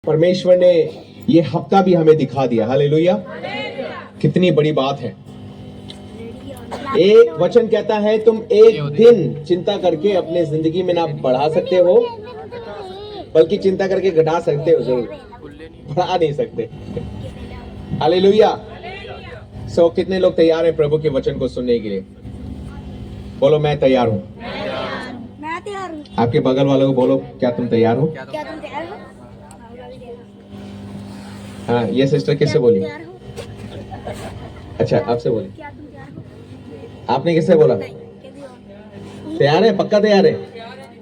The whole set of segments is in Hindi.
परमेश्वर ने ये हफ्ता भी हमें दिखा दिया। हालेलुया, कितनी बड़ी बात है। एक वचन कहता है तुम एक दिन चिंता करके अपने जिंदगी में ना बढ़ा सकते हो, बल्कि चिंता करके घटा सकते हो, जरूर बढ़ा नहीं सकते। हालेलुया। सो कितने लोग तैयार हैं प्रभु के वचन को सुनने के लिए? बोलो मैं तैयार हूँ। मैं तैयार हूँ। आपके बगल वालों को बोलो, क्या तुम तैयार हो? क्या तुम तैयार हो? हाँ, ये सिस्टर किससे बोली? तैयार हो? अच्छा, आपसे बोली। क्या तुम तैयार हो? आपने किससे बोला? तैयार है? पक्का तैयार है?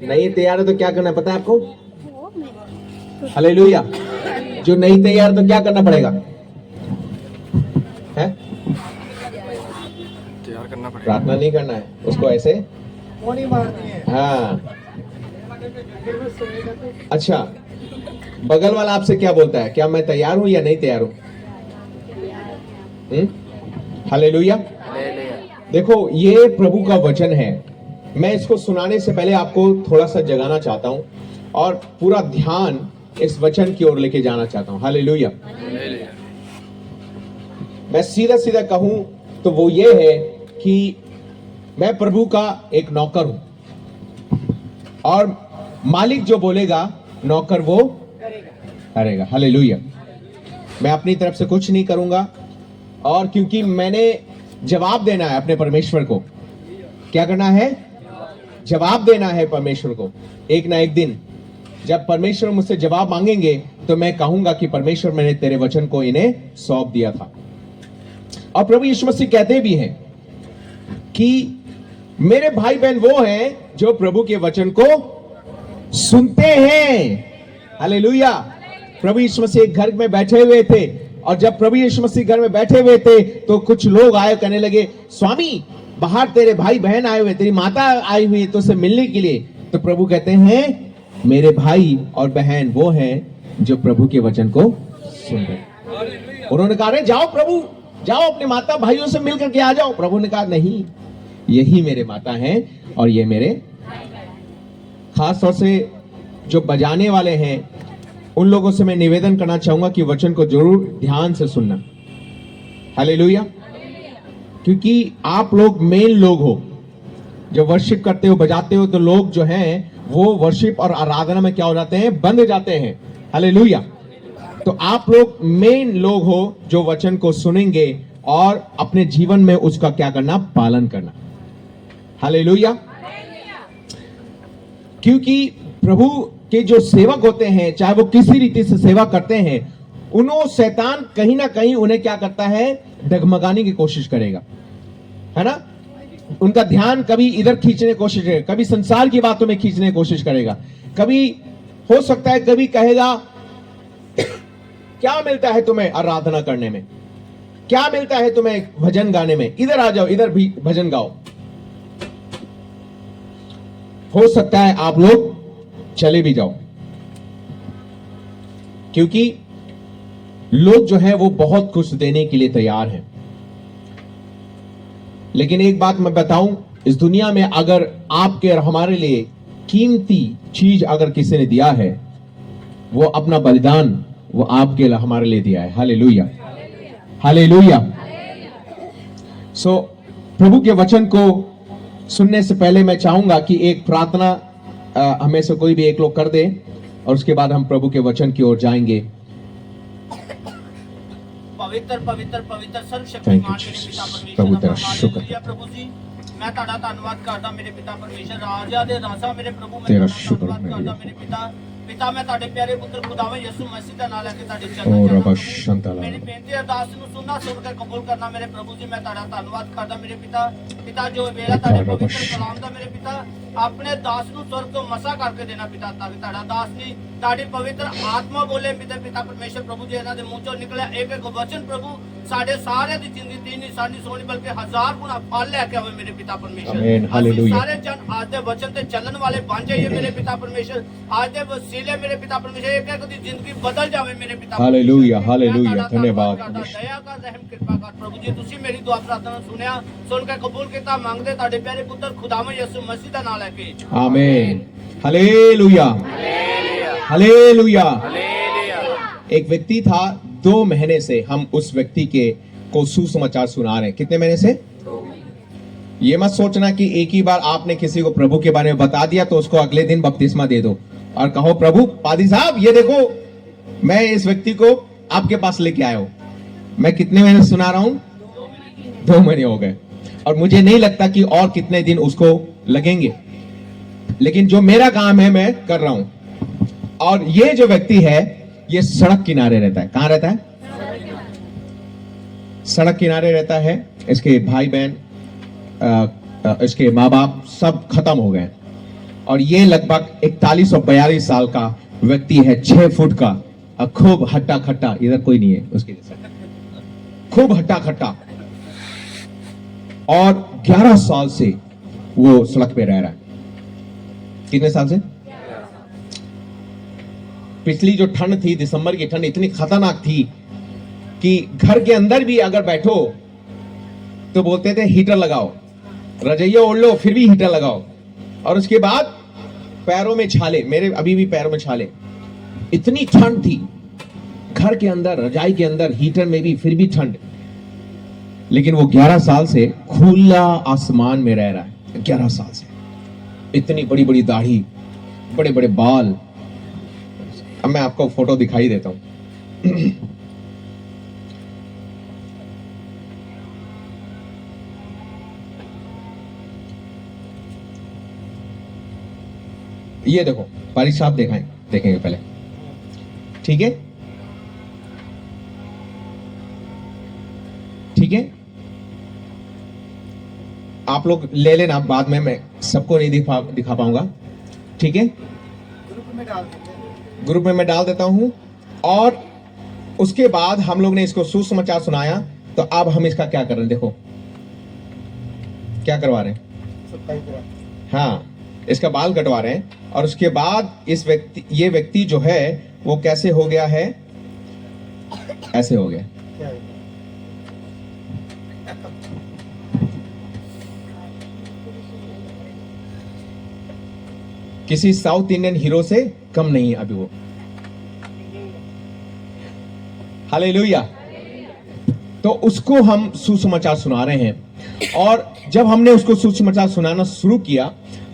नहीं तैयार है तो क्या करना है पता है आपको? वो मेरे हालेलुया। जो नहीं तैयार तो क्या करना पड़ेगा? है? तैयार करना पड़ेगा। प्रार्थना नहीं करना है उसको, ऐसे हाँ। अच्छा, बगल वाला आपसे क्या बोलता है? क्या मैं तैयार हूं या नहीं तैयार हूं? हालेलुया। देखो, ये प्रभु का वचन है। मैं इसको सुनाने से पहले आपको थोड़ा सा जगाना चाहता हूं और पूरा ध्यान इस वचन की ओर लेके जाना चाहता हूं। हालेलुया। मैं सीधा सीधा कहूं तो वो ये है कि मैं प्रभु का एक नौकर हूं और मालिक जो बोलेगा नौकर वो करेगा। हालेलुया। मैं अपनी तरफ से कुछ नहीं करूंगा, और क्योंकि मैंने जवाब देना है अपने परमेश्वर को। क्या करना है? जवाब देना है परमेश्वर को। एक ना एक दिन जब परमेश्वर मुझसे जवाब मांगेंगे तो मैं कहूंगा कि परमेश्वर, मैंने तेरे वचन को इन्हें सौंप दिया था। और प्रभु यीशु मसीह कहते भी हैं कि मेरे भाई बहन वो हैं जो प्रभु के वचन को सुनते हैं। हालेलुया। प्रभु यीशु मसीह एक घर में बैठे हुए थे, और जब प्रभु यीशु मसीह घर में बैठे हुए थे तो कुछ लोग आए, कहने लगे, स्वामी बाहर तेरे भाई बहन आए हुए, तेरी माता आई हुई है तुझसे मिलने के लिए। तो प्रभु कहते हैं मेरे भाई और बहन वो हैं जो प्रभु के वचन को सुन रहे। उन्होंने कहा, जाओ प्रभु, जाओ अपने माता भाइयों से मिल करके आ जाओ। प्रभु ने कहा, नहीं, यही मेरे माता हैं और ये मेरे। खास तौर से जो बजाने वाले हैं उन लोगों से मैं निवेदन करना चाहूंगा कि वचन को जरूर ध्यान से सुनना। हालेलुया। क्योंकि आप लोग मेन लोग हो, जब वर्शिप करते हो, बजाते हो, तो लोग जो हैं वो वर्शिप और आराधना में क्या हो जाते हैं? बंध जाते हैं। हालेलुया। तो आप लोग मेन लोग हो जो वचन को सुनेंगे और अपने जीवन में उसका क्या करना? पालन करना। हालेलुया। क्योंकि प्रभु के जो सेवक होते हैं, चाहे वो किसी रीति से सेवा करते हैं, उन्होंने शैतान कहीं ना कहीं उन्हें क्या करता है? डगमगाने की कोशिश करेगा, है ना? उनका ध्यान कभी इधर खींचने की कोशिश करेगा, कभी संसार की बातों में खींचने की कोशिश करेगा, कभी हो सकता है कभी कहेगा क्या मिलता है तुम्हें आराधना करने में? क्या मिलता है तुम्हें भजन गाने में? इधर आ जाओ, इधर भी भजन गाओ। हो सकता है आप लोग चले भी जाओ, क्योंकि लोग जो है वो बहुत कुछ देने के लिए तैयार हैं। लेकिन एक बात मैं बताऊं, इस दुनिया में अगर आपके और हमारे लिए कीमती चीज अगर किसी ने दिया है, वो अपना बलिदान वो आपके लिए हमारे लिए दिया है। Hallelujah, hallelujah. सो प्रभु के वचन को सुनने से पहले मैं चाहूंगा कि एक प्रार्थना हमें से कोई भी एक लोग कर दे, और उसके बाद हम प्रभु के वचन की ओर जाएंगे। पवित्र पवित्र पवित्र सर्वशक्तिमान मेरे पिता प्रभु तेरा परमेश्वर, शुक्र। हालेलुया प्रभु जी, मैं ताड़ा धन्यवाद करता मेरे पिता परमेश्वर, राजा दे राजा मेरे प्रभु, मैं तेरा ताड़ा शुक्र धन्यवाद करता है। मेरे पिता। पिता मैं ताड़े प्यारे पुत्र खुदावन यीशु मसीह दा नाम लेके ताड़े ओ चरणों च रबा आना शंताला। प्रभु। मेरी बेनती अरदास ਨੂੰ ਸੁਣਨਾ ਸੁਣ ਕੇ ਕਬੂਲ ਕਰਨਾ ਮੇਰੇ ਪ੍ਰਭੂ ਜੀ, ਮੈਂ ਤਾੜਾ ਧੰਨਵਾਦ ਕਰਦਾ ਮੇਰੇ ਪਿਤਾ। ਪਿਤਾ ਜੋ ਵੇਲਾ ਤਾੜੇ ਪਵਿੱਤਰ ਕਲਾਮ ਦਾ ਮੇਰੇ ਪਿਤਾ ਆਪਣੇ ਦਾਸ ਨੂੰ स्वर्ग ਤੋਂ ਮਸਾ ਕਰਕੇ ਦੇਣਾ ਪਿਤਾ, ਤਾਂ ਕਿ ਤਾੜਾ ਦਾਸ ਨੇ ਤਾੜੀ ਪਵਿੱਤਰ ਆਤਮਾ ਬੋਲੇ ਪਿਤਾ। ਪਿਤਾ ਪਰਮੇਸ਼ਰ ਪ੍ਰਭੂ ਜੀ, ਇਹਨਾਂ ਦੇ ਮੂੰਹ ਚੋਂ ਨਿਕਲਿਆ ਇੱਕ ਇੱਕ ਵਚਨ ਪ੍ਰਭੂ ਸਾਡੇ ਸਾਰਿਆਂ ਦੀ ਜ਼ਿੰਦਗੀ ਦੀ ਨਹੀਂ ਸਾਡੀ ਸੋਣੀ ਬਲਕਿ ਹਜ਼ਾਰ ਗੁਣਾ ਫਲ ਲੈ ਕੇ ਆਵੇ ਮੇਰੇ ਪਿਤਾ ਪਰਮੇਸ਼ਰ। ਆਮੀਨ, ਹਾਲੇਲੂਇਆ। ਸਾਰੇ ਜਨ ਅੱਜ ਦੇ ਵਚਨ ਤੇ ਚੱਲਣ ਵਾਲੇ ਬਣ ਜਾਈਏ ਮੇਰੇ ਪਿਤਾ ਪਰਮੇਸ਼ਰ। ਅੱਜ ਦੇ ਵਸੀਲੇ ਮੇਰੇ ਪਿਤਾ ਪਰਮੇਸ਼ਰ ਇੱਕ ਇੱਕ ਦੀ ਜ਼ਿੰਦਗੀ ਬਦਲ ਜਾਵੇ ਮੇਰੇ ਪਿਤਾ। Hallelujah, hallelujah. ਧੰਨਵਾਦ ਦਇਆ ਕਰ, ਰਹਿਮ ਕਿਰਪਾ ਕਰ ਪ੍ਰਭੂ ਜੀ। ਤੁਸੀਂ ਮੇਰੀ ਦੁਆ ਪ੍ਰਾਰਥਨਾ ਸੁਣਿਆ, ਸੁਣ ਕੇ ਕਬੂਲ ਕੀਤਾ, ਮੰਗਦੇ ਤੁਹਾਡੇ ਪਿਆਰੇ ਪੁੱਤਰ ਖੁਦਾਵੰ ਯਿਸੂ ਮਸੀਹ ਦਾ ਨਾਮ ਲੈ ਕੇ। आमीन। Hallelujah, hallelujah. एक व्यक्ति था, 2 महीने से हम उस व्यक्ति के को सुसमाचार सुना रहे हैं। कितने महीने से? ये मत सोचना कि एक ही बार आपने किसी को प्रभु के बारे में बता दिया तो उसको अगले दिन बपतिस्मा दे दो और कहो प्रभु पादी साहब ये देखो मैं इस व्यक्ति को आपके पास लेके आया हूं। मैं कितने महीने सुना रहा हूं? 2 महीने हो गए और मुझे नहीं लगता कि और कितने दिन उसको लगेंगे, लेकिन जो मेरा काम है मैं कर रहा हूं। और ये जो व्यक्ति है ये सड़क किनारे रहता है। कहां रहता है? सड़क किनारे रहता है। इसके भाई बहन, इसके माँ बाप सब खत्म हो गए और ये लगभग 41 और 42 साल का व्यक्ति है, 6 फुट का, खूब हट्टा खट्टा। इधर कोई नहीं है उसके जैसा, खूब हट्टा खट्टा। और 11 साल से वो सड़क पे रह रहा है। कितने साल से? पिछली जो ठंड थी, दिसंबर की ठंड इतनी खतरनाक थी कि घर के अंदर भी अगर बैठो तो बोलते थे हीटर लगाओ, रजैया ओढ़ लो फिर भी हीटर लगाओ। और उसके बाद पैरों में छाले, मेरे अभी भी पैरों में छाले, इतनी ठंड थी घर के अंदर, रजाई के अंदर, हीटर में भी फिर भी ठंड। लेकिन वो 11 साल से खुला आसमान में रह रहा है। 11 साल से इतनी बड़ी बड़ी दाढ़ी, बड़े बड़े बाल। अब मैं आपको फोटो दिखाई देता हूं। ये देखो, पारिक साहब देखेंगे पहले, ठीक है? ठीक है, आप लोग ले लेना, बाद में मैं सबको नहीं दिखा पाऊंगा, ठीक है? ग्रुप में मैं डाल देता हूं। और उसके बाद हम लोग ने इसको सुसमाचार सुनाया, तो अब हम इसका क्या कर रहे हैं? देखो क्या करवा रहे हैं। हाँ, इसका बाल कटवा रहे हैं। और उसके बाद ये व्यक्ति जो है वो कैसे हो गया है? ऐसे हो गया। किसी साउथ इंडियन हीरो से कम नहीं है अभी वो। हालेलुया। तो उसको हम सुसमाचार सुना रहे हैं। और जब हमने उसको सुसमाचार सुनाना शुरू किया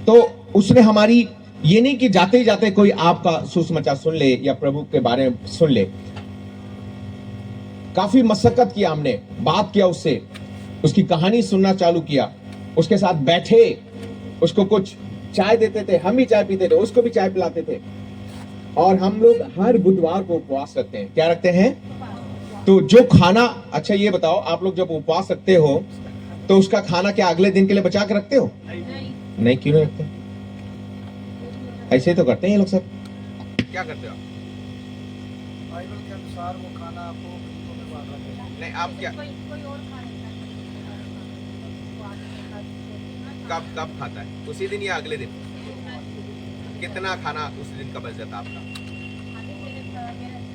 तो उसने हमारी, ये नहीं कि जाते ही जाते कोई आपका सुसमाचार सुन ले या प्रभु के बारे में सुन ले। काफी मशक्कत किया हमने, बात किया उससे, उसकी कहानी सुनना चालू किया, उसके साथ बैठे, उसको कुछ चाय देते थे, हम भी चाय पीते थे, उसको भी चाय पिलाते थे। और हम लोग हर बुधवार को उपवास रखते हैं। क्या रखते हैं? तो जो खाना, अच्छा ये बताओ, आप लोग जब उपवास रखते हो तो उसका खाना क्या अगले दिन के लिए बचा के रखते हो? नहीं, क्यों नहीं रखते? ऐसे ही तो करते हैं ये लोग सब। क्या करते हो आप? बाइबल के अनुसार वो खाना आपको मिनटों में बांट रखा है। नहीं, आप क्या कोई और खा लेता है। कब खाता है? उसी दिन या अगले दिन? कितना खाना उस दिन का बच जाता है आपका?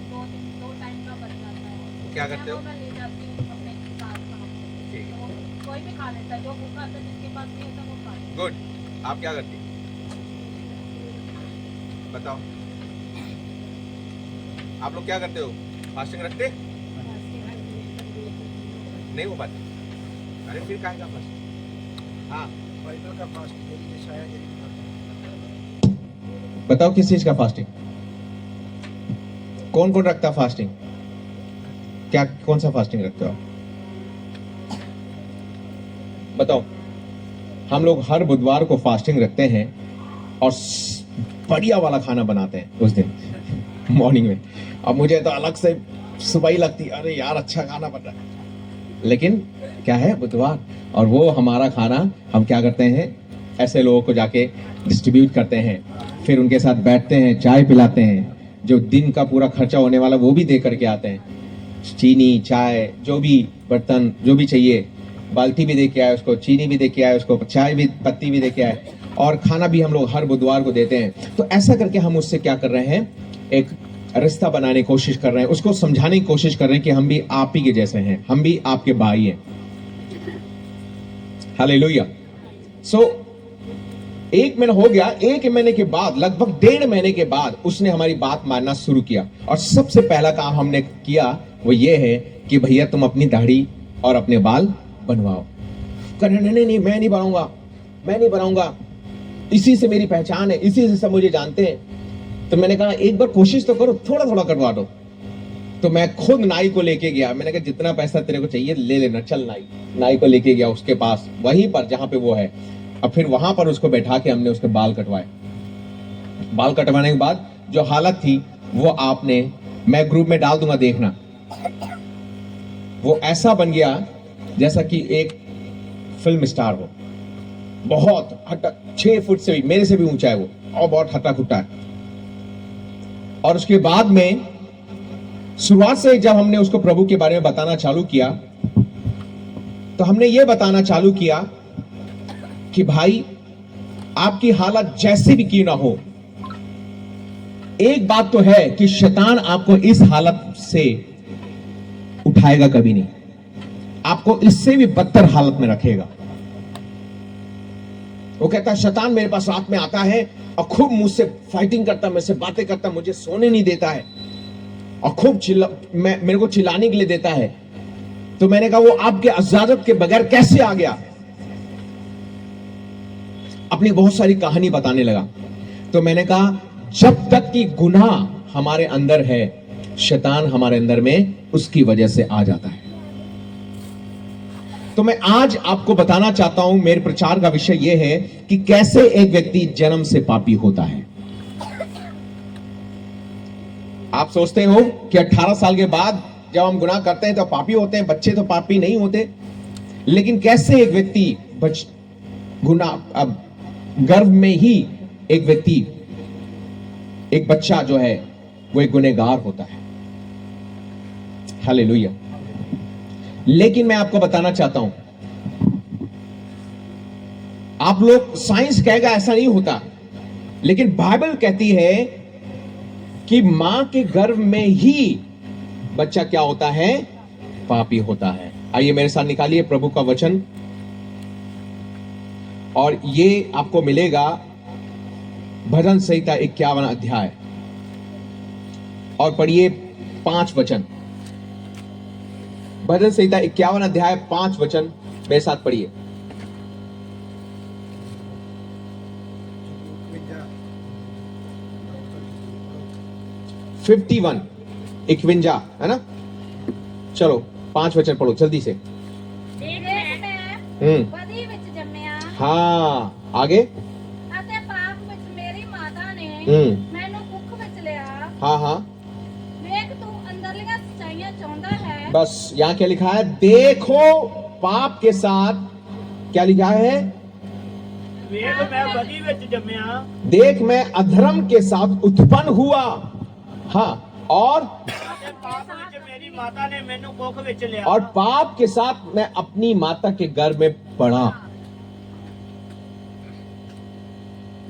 दो टाइम का बच जाता है। क्या करते हो? मैं ले जाती हूँ अपने साथ में। ठीक है, कोई भी खा लेता है, जो भूखा था जिसके पास नहीं होता वो खा लेता है। गुड। आप क्या करती? बताओ, आप लोग क्या करते हो? फास्टिंग रखते? नहीं हो पाती? अरे फिर काहे का फास्टिंग? हाँ, बाइबल का फास्ट यही शायद यही बताओ किस चीज का फास्टिंग? कौन कौन रखता फास्टिंग? क्या, कौन सा फास्टिंग रखते हो? बताओ। हम लोग हर बुधवार को फास्टिंग रखते हैं और बढ़िया वाला खाना बनाते हैं उस दिन मॉर्निंग में। अब मुझे तो अलग से सुबह ही लगती, अरे यार अच्छा खाना बन रहा है, लेकिन क्या है, बुधवार। और वो हमारा खाना हम क्या करते हैं, ऐसे लोगों को जाके डिस्ट्रीब्यूट करते हैं, फिर उनके साथ बैठते हैं, चाय पिलाते हैं, जो दिन का पूरा खर्चा होने वाला वो भी दे करके आते हैं, चीनी, चाय, जो भी बर्तन जो भी चाहिए, बाल्टी भी दे के आए उसको, चीनी भी दे के आए उसको, चाय भी, पत्ती भी दे के आए, और खाना भी हम लोग हर बुधवार को देते हैं। तो ऐसा करके हम उससे क्या कर रहे हैं, एक रिश्ता बनाने की कोशिश कर रहे हैं, उसको समझाने की कोशिश कर रहे हैं कि हम भी आप ही के जैसे हैं, हम भी आपके भाई हैं। हालेलुया। सो 1 महीना हो गया। 1 महीने के बाद, लगभग 1.5 महीने के बाद उसने हमारी बात मानना शुरू किया। और सबसे पहला काम हमने किया वो ये है कि भैया तुम अपनी दाढ़ी और अपने बाल बनवाओ। कहने नहीं नहीं मैं नहीं बनाऊंगा, मैं नहीं बनाऊंगा, इसी से मेरी पहचान है, इसी से सब मुझे जानते हैं। तो मैंने कहा एक बार कोशिश तो करो, थोड़ा थोड़ा कटवा दो। तो मैं खुद नाई को लेके गया। मैंने कहा जितना पैसा तेरे को चाहिए ले लेना, चल। नाई को लेके गया उसके पास, वहीं पर जहां पे वो है। अब फिर वहां पर उसको बैठा के हमने उसके बाल कटवाए। बाल कटवाने के बाद जो हालत थी वो आपने, मैं ग्रुप में डाल दूंगा देखना, वो ऐसा बन गया जैसा कि एक फिल्म स्टार हो। बहुत हट्टा, 6 फुट से भी, मेरे से भी ऊंचा है वो, और बहुत हट्टा खुट्टा है। और उसके बाद में शुरुआत से जब हमने उसको प्रभु के बारे में बताना चालू किया तो हमने ये बताना चालू किया कि भाई आपकी हालत जैसी भी क्यों ना हो, एक बात तो है कि शैतान आपको इस हालत से उठाएगा कभी नहीं, आपको इससे भी बदतर हालत में रखेगा। वो कहता है शैतान मेरे पास रात में आता है और खूब मुझसे फाइटिंग करता, मुझसे बातें करता, मुझे सोने नहीं देता है और खूब मेरे को चिल्लाने के लिए देता है। तो मैंने कहा वो आपके इजाजत के बगैर कैसे आ गया? अपनी बहुत सारी कहानी बताने लगा। तो मैंने कहा जब तक कि गुनाह हमारे अंदर है, शैतान हमारे अंदर में उसकी वजह से आ जाता है। तो मैं आज आपको बताना चाहता हूं, मेरे प्रचार का विषय यह है कि कैसे एक व्यक्ति जन्म से पापी होता है। आप सोचते हो कि 18 साल के बाद जब हम गुनाह करते हैं तो पापी होते हैं, बच्चे तो पापी नहीं होते। लेकिन कैसे एक व्यक्ति गुनाह, अब गर्भ में ही एक व्यक्ति, एक बच्चा जो है वो एक गुनहगार होता है। हालेलुया। लेकिन मैं आपको बताना चाहता हूं, आप लोग साइंस कहेगा ऐसा नहीं होता, लेकिन बाइबल कहती है कि मां के गर्भ में ही बच्चा क्या होता है? पापी होता है। आइए मेरे साथ निकालिए प्रभु का वचन, और ये आपको मिलेगा भजन संहिता 51 अध्याय, और पढ़िए 5 वचन। भजन संहिता 51 अध्याय 5 वचन मेरे साथ पढ़िए। 51 51 है ना? चलो 5 वचन पढ़ो जल्दी से। बदी विच जम्मिया, हाँ आगे। अते पाप विच मेरी माता ने मैनू कुख विच लिया। हाँ हाँ, वेख तू अंदरलियां सच्चाइयां चाहुंदा है। बस यहां क्या लिखा है? देखो पाप के साथ क्या लिखा है? वेख मैं बदी विच जम्मिया, देख मैं अधर्म के साथ उत्पन्न हुआ। हाँ, और अते पाप विच मेरी माता ने मैनू कुख विच लिया, और पाप के साथ मैं अपनी माता के गर्भ में पड़ा।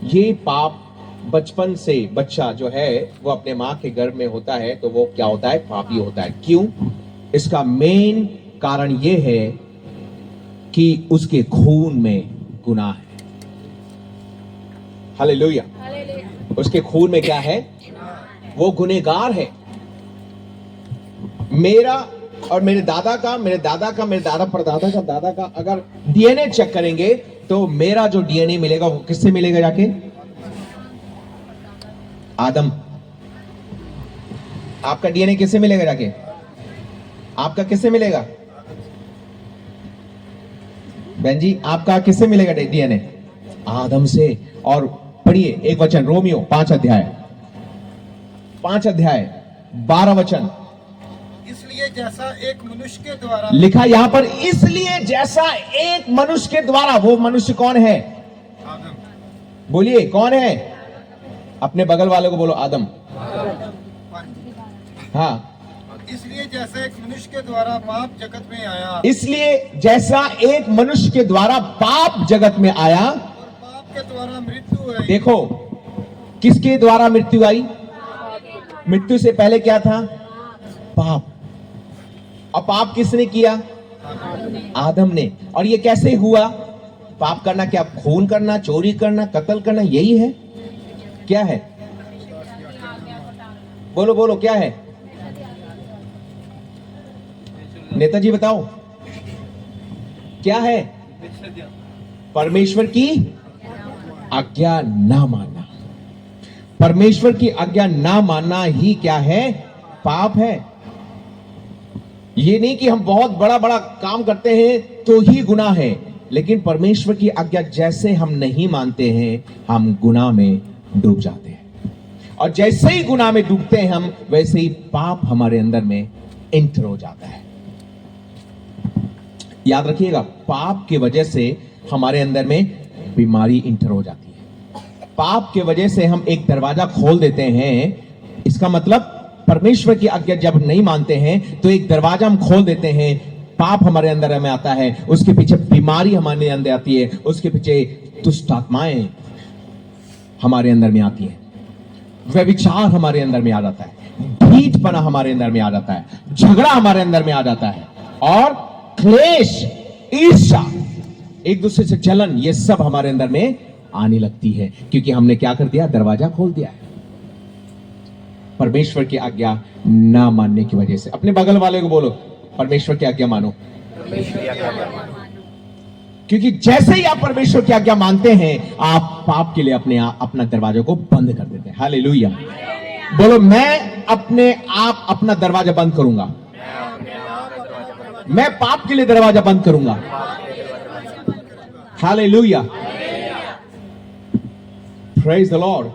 ये पाप बचपन से बच्चा जो है वो अपने मां के गर्भ में होता है तो वो क्या होता है? पापी होता है। क्यों? इसका मेन कारण ये है कि उसके खून में गुनाह है। हालेलुया। हालेलुया। उसके खून में क्या है? वो गुनहगार है। मेरा और मेरे दादा का, मेरे दादा का, मेरे दादा परदादा का, दादा का अगर डीएनए चेक करेंगे तो मेरा जो डीएनए मिलेगा वो किससे मिलेगा जाके? आदम। आपका डीएनए किससे मिलेगा जाके? आपका किससे मिलेगा? बहन जी आपका किससे मिलेगा डीएनए? आदम से। और पढ़िए एक वचन, रोमियो 5 अध्याय 12 वचन। इसलिए जैसा एक मनुष्य के द्वारा, लिखा यहां पर इसलिए जैसा एक मनुष्य के द्वारा। वो मनुष्य कौन है? आदम, बोलिए कौन है? अपने बगल वाले को बोलो आदम। हाँ, इसलिए जैसा एक मनुष्य के द्वारा पाप जगत में आया, इसलिए जैसा एक मनुष्य के द्वारा पाप जगत में आया, और पाप के द्वारा मृत्यु है। देखो किसके द्वारा मृत्यु आई? मृत्यु से पहले क्या था? पाप। अब पाप किसने किया? आदम ने। और ये कैसे हुआ? पाप करना क्या? खून करना, चोरी करना, कत्ल करना, यही है? क्या है? बोलो बोलो, क्या है? नेताजी बताओ क्या है? परमेश्वर की आज्ञा ना मानना। परमेश्वर की आज्ञा ना मानना ही क्या है? पाप है। ये नहीं कि हम बहुत बड़ा बड़ा काम करते हैं तो ही गुनाह है, लेकिन परमेश्वर की आज्ञा जैसे हम नहीं मानते हैं, हम गुनाह में डूब जाते हैं। और जैसे ही गुनाह में डूबते हैं हम, वैसे ही पाप हमारे अंदर में एंटर हो जाता है। याद रखिएगा, पाप की वजह से हमारे अंदर में बीमारी इंटर हो जाती है। पाप की वजह से हम एक दरवाजा खोल देते हैं। इसका मतलब परमेश्वर की आज्ञा जब नहीं मानते हैं तो एक दरवाजा हम खोल देते हैं, पाप हमारे अंदर में आता है, उसके पीछे बीमारी हमारे अंदर आती है, उसके पीछे दुष्ट आत्माएं हमारे अंदर में आती है, व्यभिचार हमारे अंदर में आ जाता है, ढीठपना हमारे अंदर में आ जाता है, झगड़ा हमारे अंदर में आ जाता है, और क्लेश, ईर्ष्या, एक दूसरे से जलन, ये सब हमारे अंदर में आने लगती है, क्योंकि हमने क्या कर दिया? दरवाजा खोल दिया है परमेश्वर की आज्ञा ना मानने की वजह से। अपने बगल वाले को बोलो, परमेश्वर की आज्ञा मानो। क्योंकि जैसे ही आप परमेश्वर की आज्ञा मानते हैं, आप पाप के लिए अपना दरवाजा को बंद कर देते हैं। हालेलुया। बोलो, मैं अपने आप अपना दरवाजा बंद करूंगा। मैं पाप के लिए दरवाजा बंद करूंगा। Hallelujah, praise the Lord.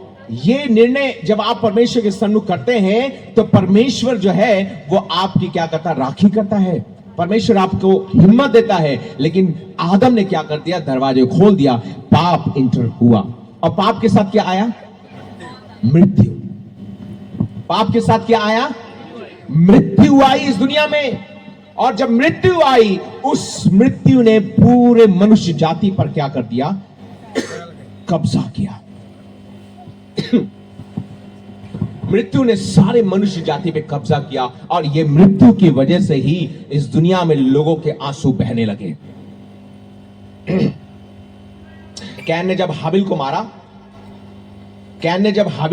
ये निर्णय जब आप परमेश्वर के सम्मुख करते हैं तो परमेश्वर जो है वो आपकी क्या करता है? राखी करता है। परमेश्वर आपको हिम्मत देता है। लेकिन आदम ने क्या कर दिया? दरवाजे खोल दिया, पाप इंटर हुआ। और पाप के साथ क्या आया? मृत्यु। पाप के साथ क्या आया? मृत्यु आई इस दुनिया में। और जब मृत्यु आई, उस मृत्यु ने पूरे मनुष्य जाति पर क्या कर दिया? कब्जा किया। मृत्यु ने सारे मनुष्य जाति पे कब्जा किया, और ये मृत्यु की वजह से ही इस दुनिया में लोगों के आंसू बहने लगे। कैन ने जब हाबिल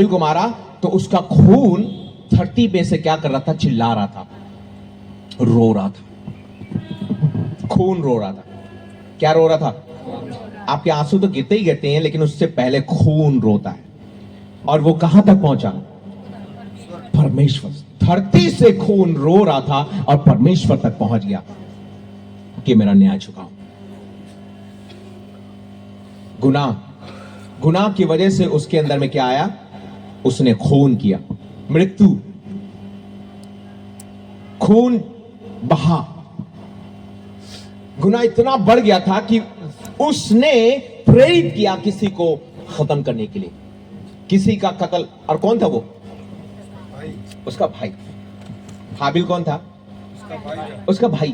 को मारा, तो उसका खून धरती पे से क्या कर रहा था? चिल्ला रहा था, रो रहा था, खून रो रहा था। क्या रो रहा था? आपके आंसू तो गिरते ही गिरते हैं, लेकिन उससे पहले खून रोता है। और वो कहां तक पहुंचा? परमेश्वर। धरती से खून रो रहा था और परमेश्वर तक पहुंच गया कि मेरा न्याय चुकाओ। गुनाह की वजह से उसके अंदर में क्या आया? उसने खून किया, मृत्यु, खून बहा। गुनाह इतना बढ़ गया था कि उसने प्रेरित किया किसी को खत्म करने के लिए, किसी का कत्ल। और कौन था वो? उसका भाई। हाबिल कौन था? उसका भाई।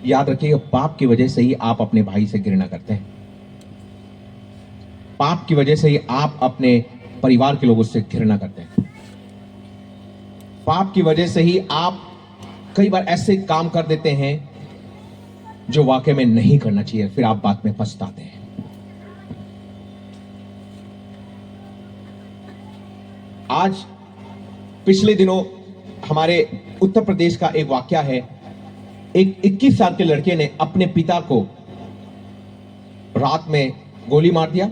याद रखिएगा, पाप की वजह से ही आप अपने भाई से घृणा करते हैं। पाप की वजह से ही आप अपने परिवार के लोगों से घृणा करते हैं। पाप की वजह से ही आप कई बार ऐसे काम कर देते हैं जो वाकई में नहीं करना चाहिए, फिर आप बाद में पछताते हैं। आज पिछले दिनों हमारे उत्तर प्रदेश का एक वाकया है। एक 21 साल के लड़के ने अपने पिता को रात में गोली मार दिया,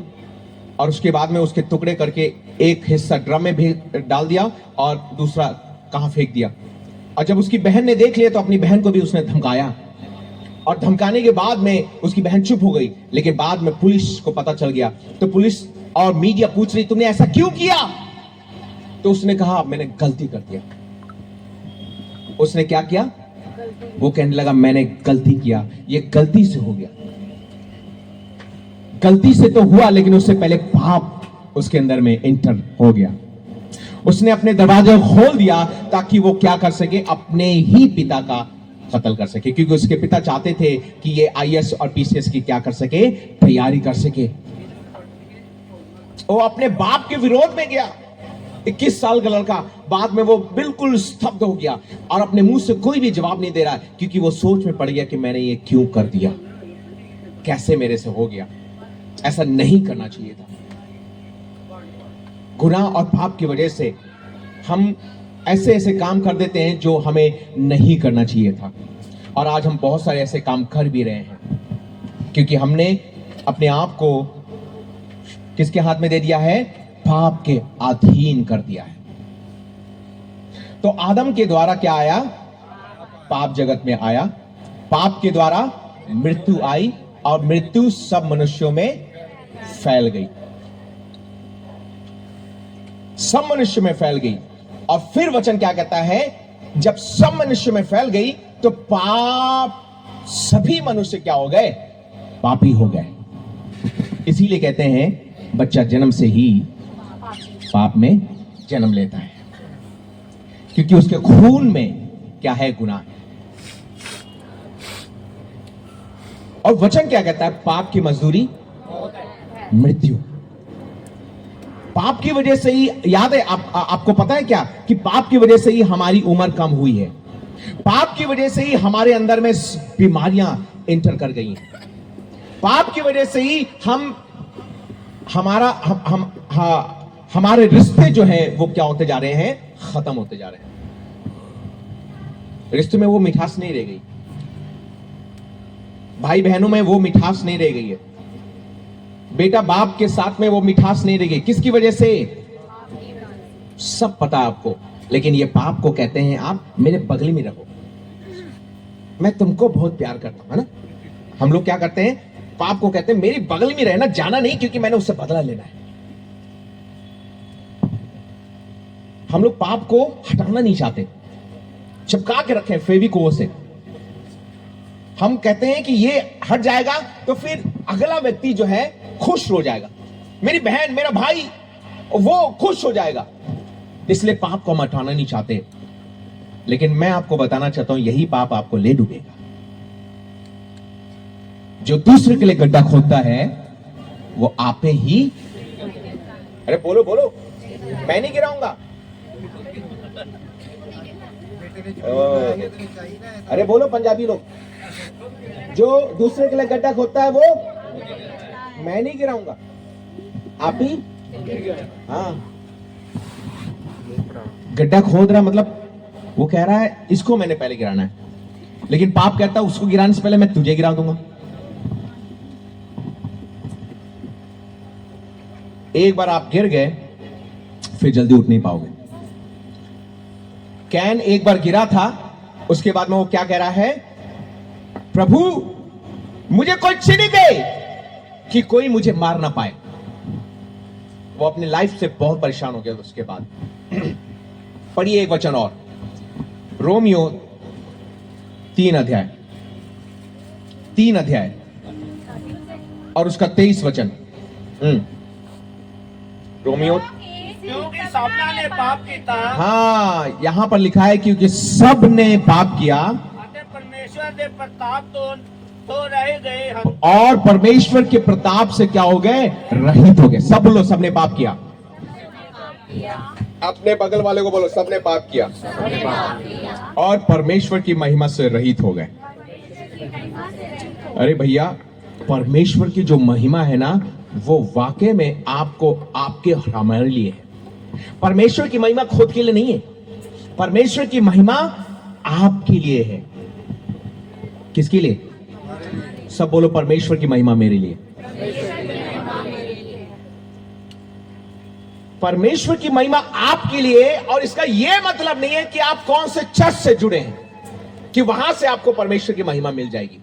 और उसके बाद में उसके टुकड़े करके एक हिस्सा ड्रम में भी डाल दिया और दूसरा कहां फेंक दिया। और जब उसकी बहन ने देख लिया तो अपनी बहन को भी उसने धमकाया, और धमकाने के बाद में उसकी बहन चुप हो गई। लेकिन बाद में पुलिस को पता चल गया, तो पुलिस और मीडिया पूछ रही, तुमने ऐसा क्यों किया? तो उसने कहा, मैंने गलती कर दिया। उसने क्या किया? वो कहने लगा, मैंने गलती किया, ये गलती से हो गया। गलती से तो हुआ, लेकिन उससे पहले पाप उसके अंदर में एंटर हो गया। उसने अपने दरवाजा खोल दिया ताकि वो क्या कर सके? अपने ही पिता का कत्ल कर सके, क्योंकि उसके पिता चाहते थे कि ये आईएएस और पीसीएस की क्या कर सके? तैयारी कर सके। वो अपने बाप के विरोध में गया। 21 साल का लड़का, बाद में वो बिल्कुल स्तब्ध हो गया और अपने मुंह से कोई भी जवाब नहीं दे रहा, क्योंकि वो सोच में पड़ गया कि मैंने ये क्यों कर दिया। कैसे मेरे से हो गया, ऐसा नहीं करना चाहिए था। गुनाह और पाप की वजह से हम ऐसे ऐसे काम कर देते हैं जो हमें नहीं करना चाहिए था, और आज हम बहुत सारे ऐसे काम कर भी रहे हैं क्योंकि हमने अपने आप को किसके हाथ में दे दिया है? पाप के अधीन कर दिया है। तो आदम के द्वारा क्या आया? पाप जगत में आया, पाप के द्वारा मृत्यु आई, और मृत्यु सब मनुष्यों में फैल गई, सब मनुष्य में फैल गई। और फिर वचन क्या कहता है? जब सब मनुष्य में फैल गई तो पाप, सभी मनुष्य क्या हो गए? पापी हो गए। इसीलिए कहते हैं बच्चा जन्म से ही पाप में जन्म लेता है, क्योंकि उसके खून में क्या है? गुनाह। और वचन क्या कहता है? पाप की मजदूरी मृत्यु। पाप की वजह से ही, याद है आपको पता है क्या कि पाप की वजह से ही हमारी उम्र कम हुई है, पाप की वजह से ही हमारे अंदर में बीमारियां एंटर कर गई हैं, पाप की वजह से ही हमारे रिश्ते जो हैं वो क्या होते जा रहे हैं? खत्म होते जा रहे हैं। रिश्ते में वो मिठास नहीं रह गई, भाई बहनों में वो मिठास नहीं रह गई है, बेटा बाप के साथ में वो मिठास नहीं रह गई। किसकी वजह से? सब पता आपको, लेकिन ये पाप को कहते हैं आप मेरे बगल में रहो, मैं तुमको बहुत प्यार करता हूं, है ना? हम लोग क्या करते हैं? पाप को कहते हैं मेरी बगल में रहना, जाना नहीं, क्योंकि मैंने उससे बदला लेना है। हम लोग पाप को हटाना नहीं चाहते, चिपका के रखे फेविकोल से। हम कहते हैं कि ये हट जाएगा तो फिर अगला व्यक्ति जो है खुश हो जाएगा, मेरी बहन, मेरा भाई, वो खुश हो जाएगा, इसलिए पाप को हम हटाना नहीं चाहते। लेकिन मैं आपको बताना चाहता हूं, यही पाप आपको ले डूबेगा। जो दूसरे के लिए गड्ढा खोदता है वो आपे ही, अरे बोलो बोलो, मैं नहीं गिराऊंगा, अरे बोलो पंजाबी लोग, जो दूसरे के लिए गड्ढा खोदता है वो मैं नहीं गिराऊंगा, आप ही। हाँ, गड्ढा खोद रहा मतलब वो कह रहा है इसको मैंने पहले गिराना है, लेकिन पाप कहता है उसको गिराने से पहले मैं तुझे गिरा दूंगा। एक बार आप गिर गए फिर जल्दी उठ नहीं पाओगे। कैन एक बार गिरा था, उसके बाद में वो क्या कह रहा है? प्रभु मुझे कोई छीन दे कि कोई मुझे मार ना पाए। वो अपनी लाइफ से बहुत परेशान हो गया। उसके बाद पढ़िए एक वचन और, रोमियो 3 अध्याय और उसका 23 वचन। रोमियो, क्योंकि सबना ने पाप किया, हाँ यहां पर लिखा है क्योंकि सब ने पाप किया परमेश्वर के प्रताप तो रह गए हम, और परमेश्वर के प्रताप से क्या हो गए? रहित हो गए। सब बोलो, सबने पाप किया। अपने बगल वाले को बोलो, सबने पाप किया और परमेश्वर की महिमा से रहित हो गए। अरे भैया, परमेश्वर की जो महिमा है ना, वो वाकई में आपको, आपके, हमारे लिए है। परमेश्वर की महिमा खुद के लिए नहीं है, परमेश्वर की महिमा आपके लिए है। किसके लिए? सब बोलो, परमेश्वर की महिमा मेरे लिए। परमेश्वर की महिमा आपके लिए। और इसका यह मतलब नहीं है कि आप कौन से चर्च से जुड़े हैं कि वहां से आपको परमेश्वर की महिमा मिल जाएगी।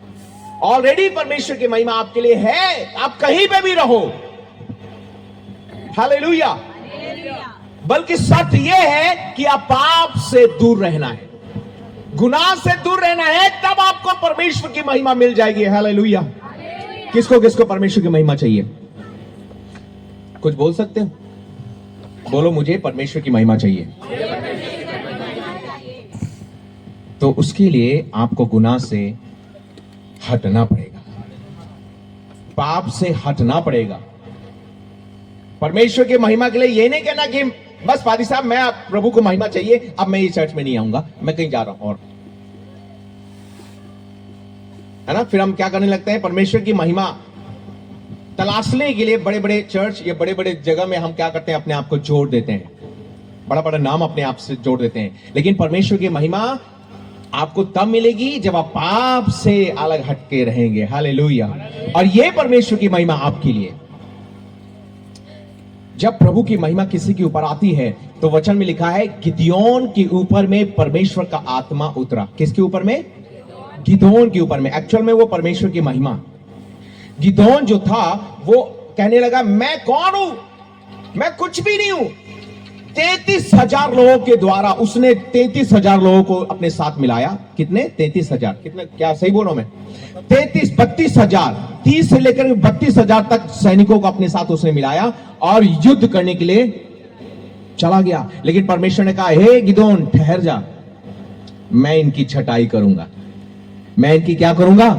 ऑलरेडी परमेश्वर की महिमा आपके लिए है, आप कहीं पे भी रहो। हालेलुया। बल्कि सत्य यह है कि आप पाप से दूर रहना है, गुनाह से दूर रहना है, तब आपको परमेश्वर की महिमा मिल जाएगी। हालेलुया। किसको किसको परमेश्वर की महिमा चाहिए? कुछ बोल सकते हो? बोलो, मुझे परमेश्वर की महिमा चाहिए। तो उसके लिए आपको गुनाह से हटना पड़ेगा, पाप से हटना पड़ेगा। परमेश्वर की महिमा के लिए ये नहीं कहना कि बस पादी साहब मैं प्रभु को महिमा चाहिए, अब मैं इस चर्च में नहीं आऊंगा, मैं कहीं जा रहा हूं। और है ना। फिर हम क्या करने लगते हैं, परमेश्वर की महिमा तलाशने के लिए बड़े बड़े चर्च या बड़े बड़े जगह में हम क्या करते हैं, अपने आप को जोड़ देते हैं, बड़ा बड़ा नाम अपने आप से जोड़ देते हैं। लेकिन परमेश्वर की महिमा आपको तब मिलेगी जब आप पाप से अलग हटके रहेंगे। हालेलुया। और ये परमेश्वर की महिमा आपके लिए, जब प्रभु की महिमा किसी के ऊपर आती है तो वचन में लिखा है गिदोन के ऊपर में परमेश्वर का आत्मा उतरा। किसके ऊपर में? गिदोन के ऊपर में। एक्चुअल में वो परमेश्वर की महिमा, गिदोन जो था वो कहने लगा मैं कौन हूं, मैं कुछ भी नहीं हूं। 33,000 लोगों के द्वारा उसने 33,000 लोगों को अपने साथ मिलाया। कितने? 33,000। कितने? क्या सही बोलो मैं? 32,000, 30 से लेकर 32,000 तक सैनिकों को अपने साथ उसने मिलाया और युद्ध करने के लिए चला गया। लेकिन परमेश्वर ने कहा हे गिदोन ठहर जा, मैं इनकी छटाई करूंगा। मैं इनकी क्या करूंगा?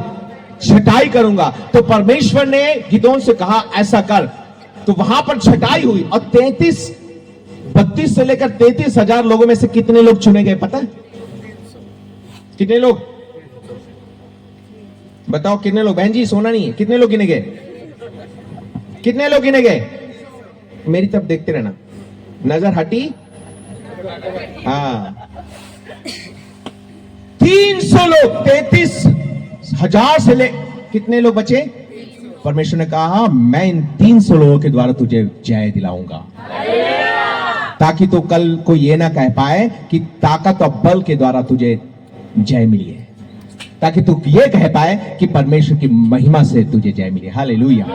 छटाई करूंगा। तो परमेश्वर ने गिदोन से कहा ऐसा कर। तो वहां पर छटाई हुई और 32 से लेकर 33,000 लोगों में से कितने लोग चुने गए पता है? कितने लोग? बताओ कितने लोग? बहन जी सोना नहीं है। कितने लोग गिने गए? कितने लोग गिने गए? मेरी तरफ देखते रहना, नजर हटी। हाँ, 300 लोग। 33,000 से ले कितने लोग बचे? परमेश्वर ने कहा मैं इन 300 लोगों के द्वारा तुझे जय दिलाऊंगा, ताकि तो कल को ये ना कह पाए कि ताकत और बल के द्वारा तुझे जय मिली है, ताकि तू ये कह पाए कि परमेश्वर की महिमा से तुझे जय मिली। हालेलुया।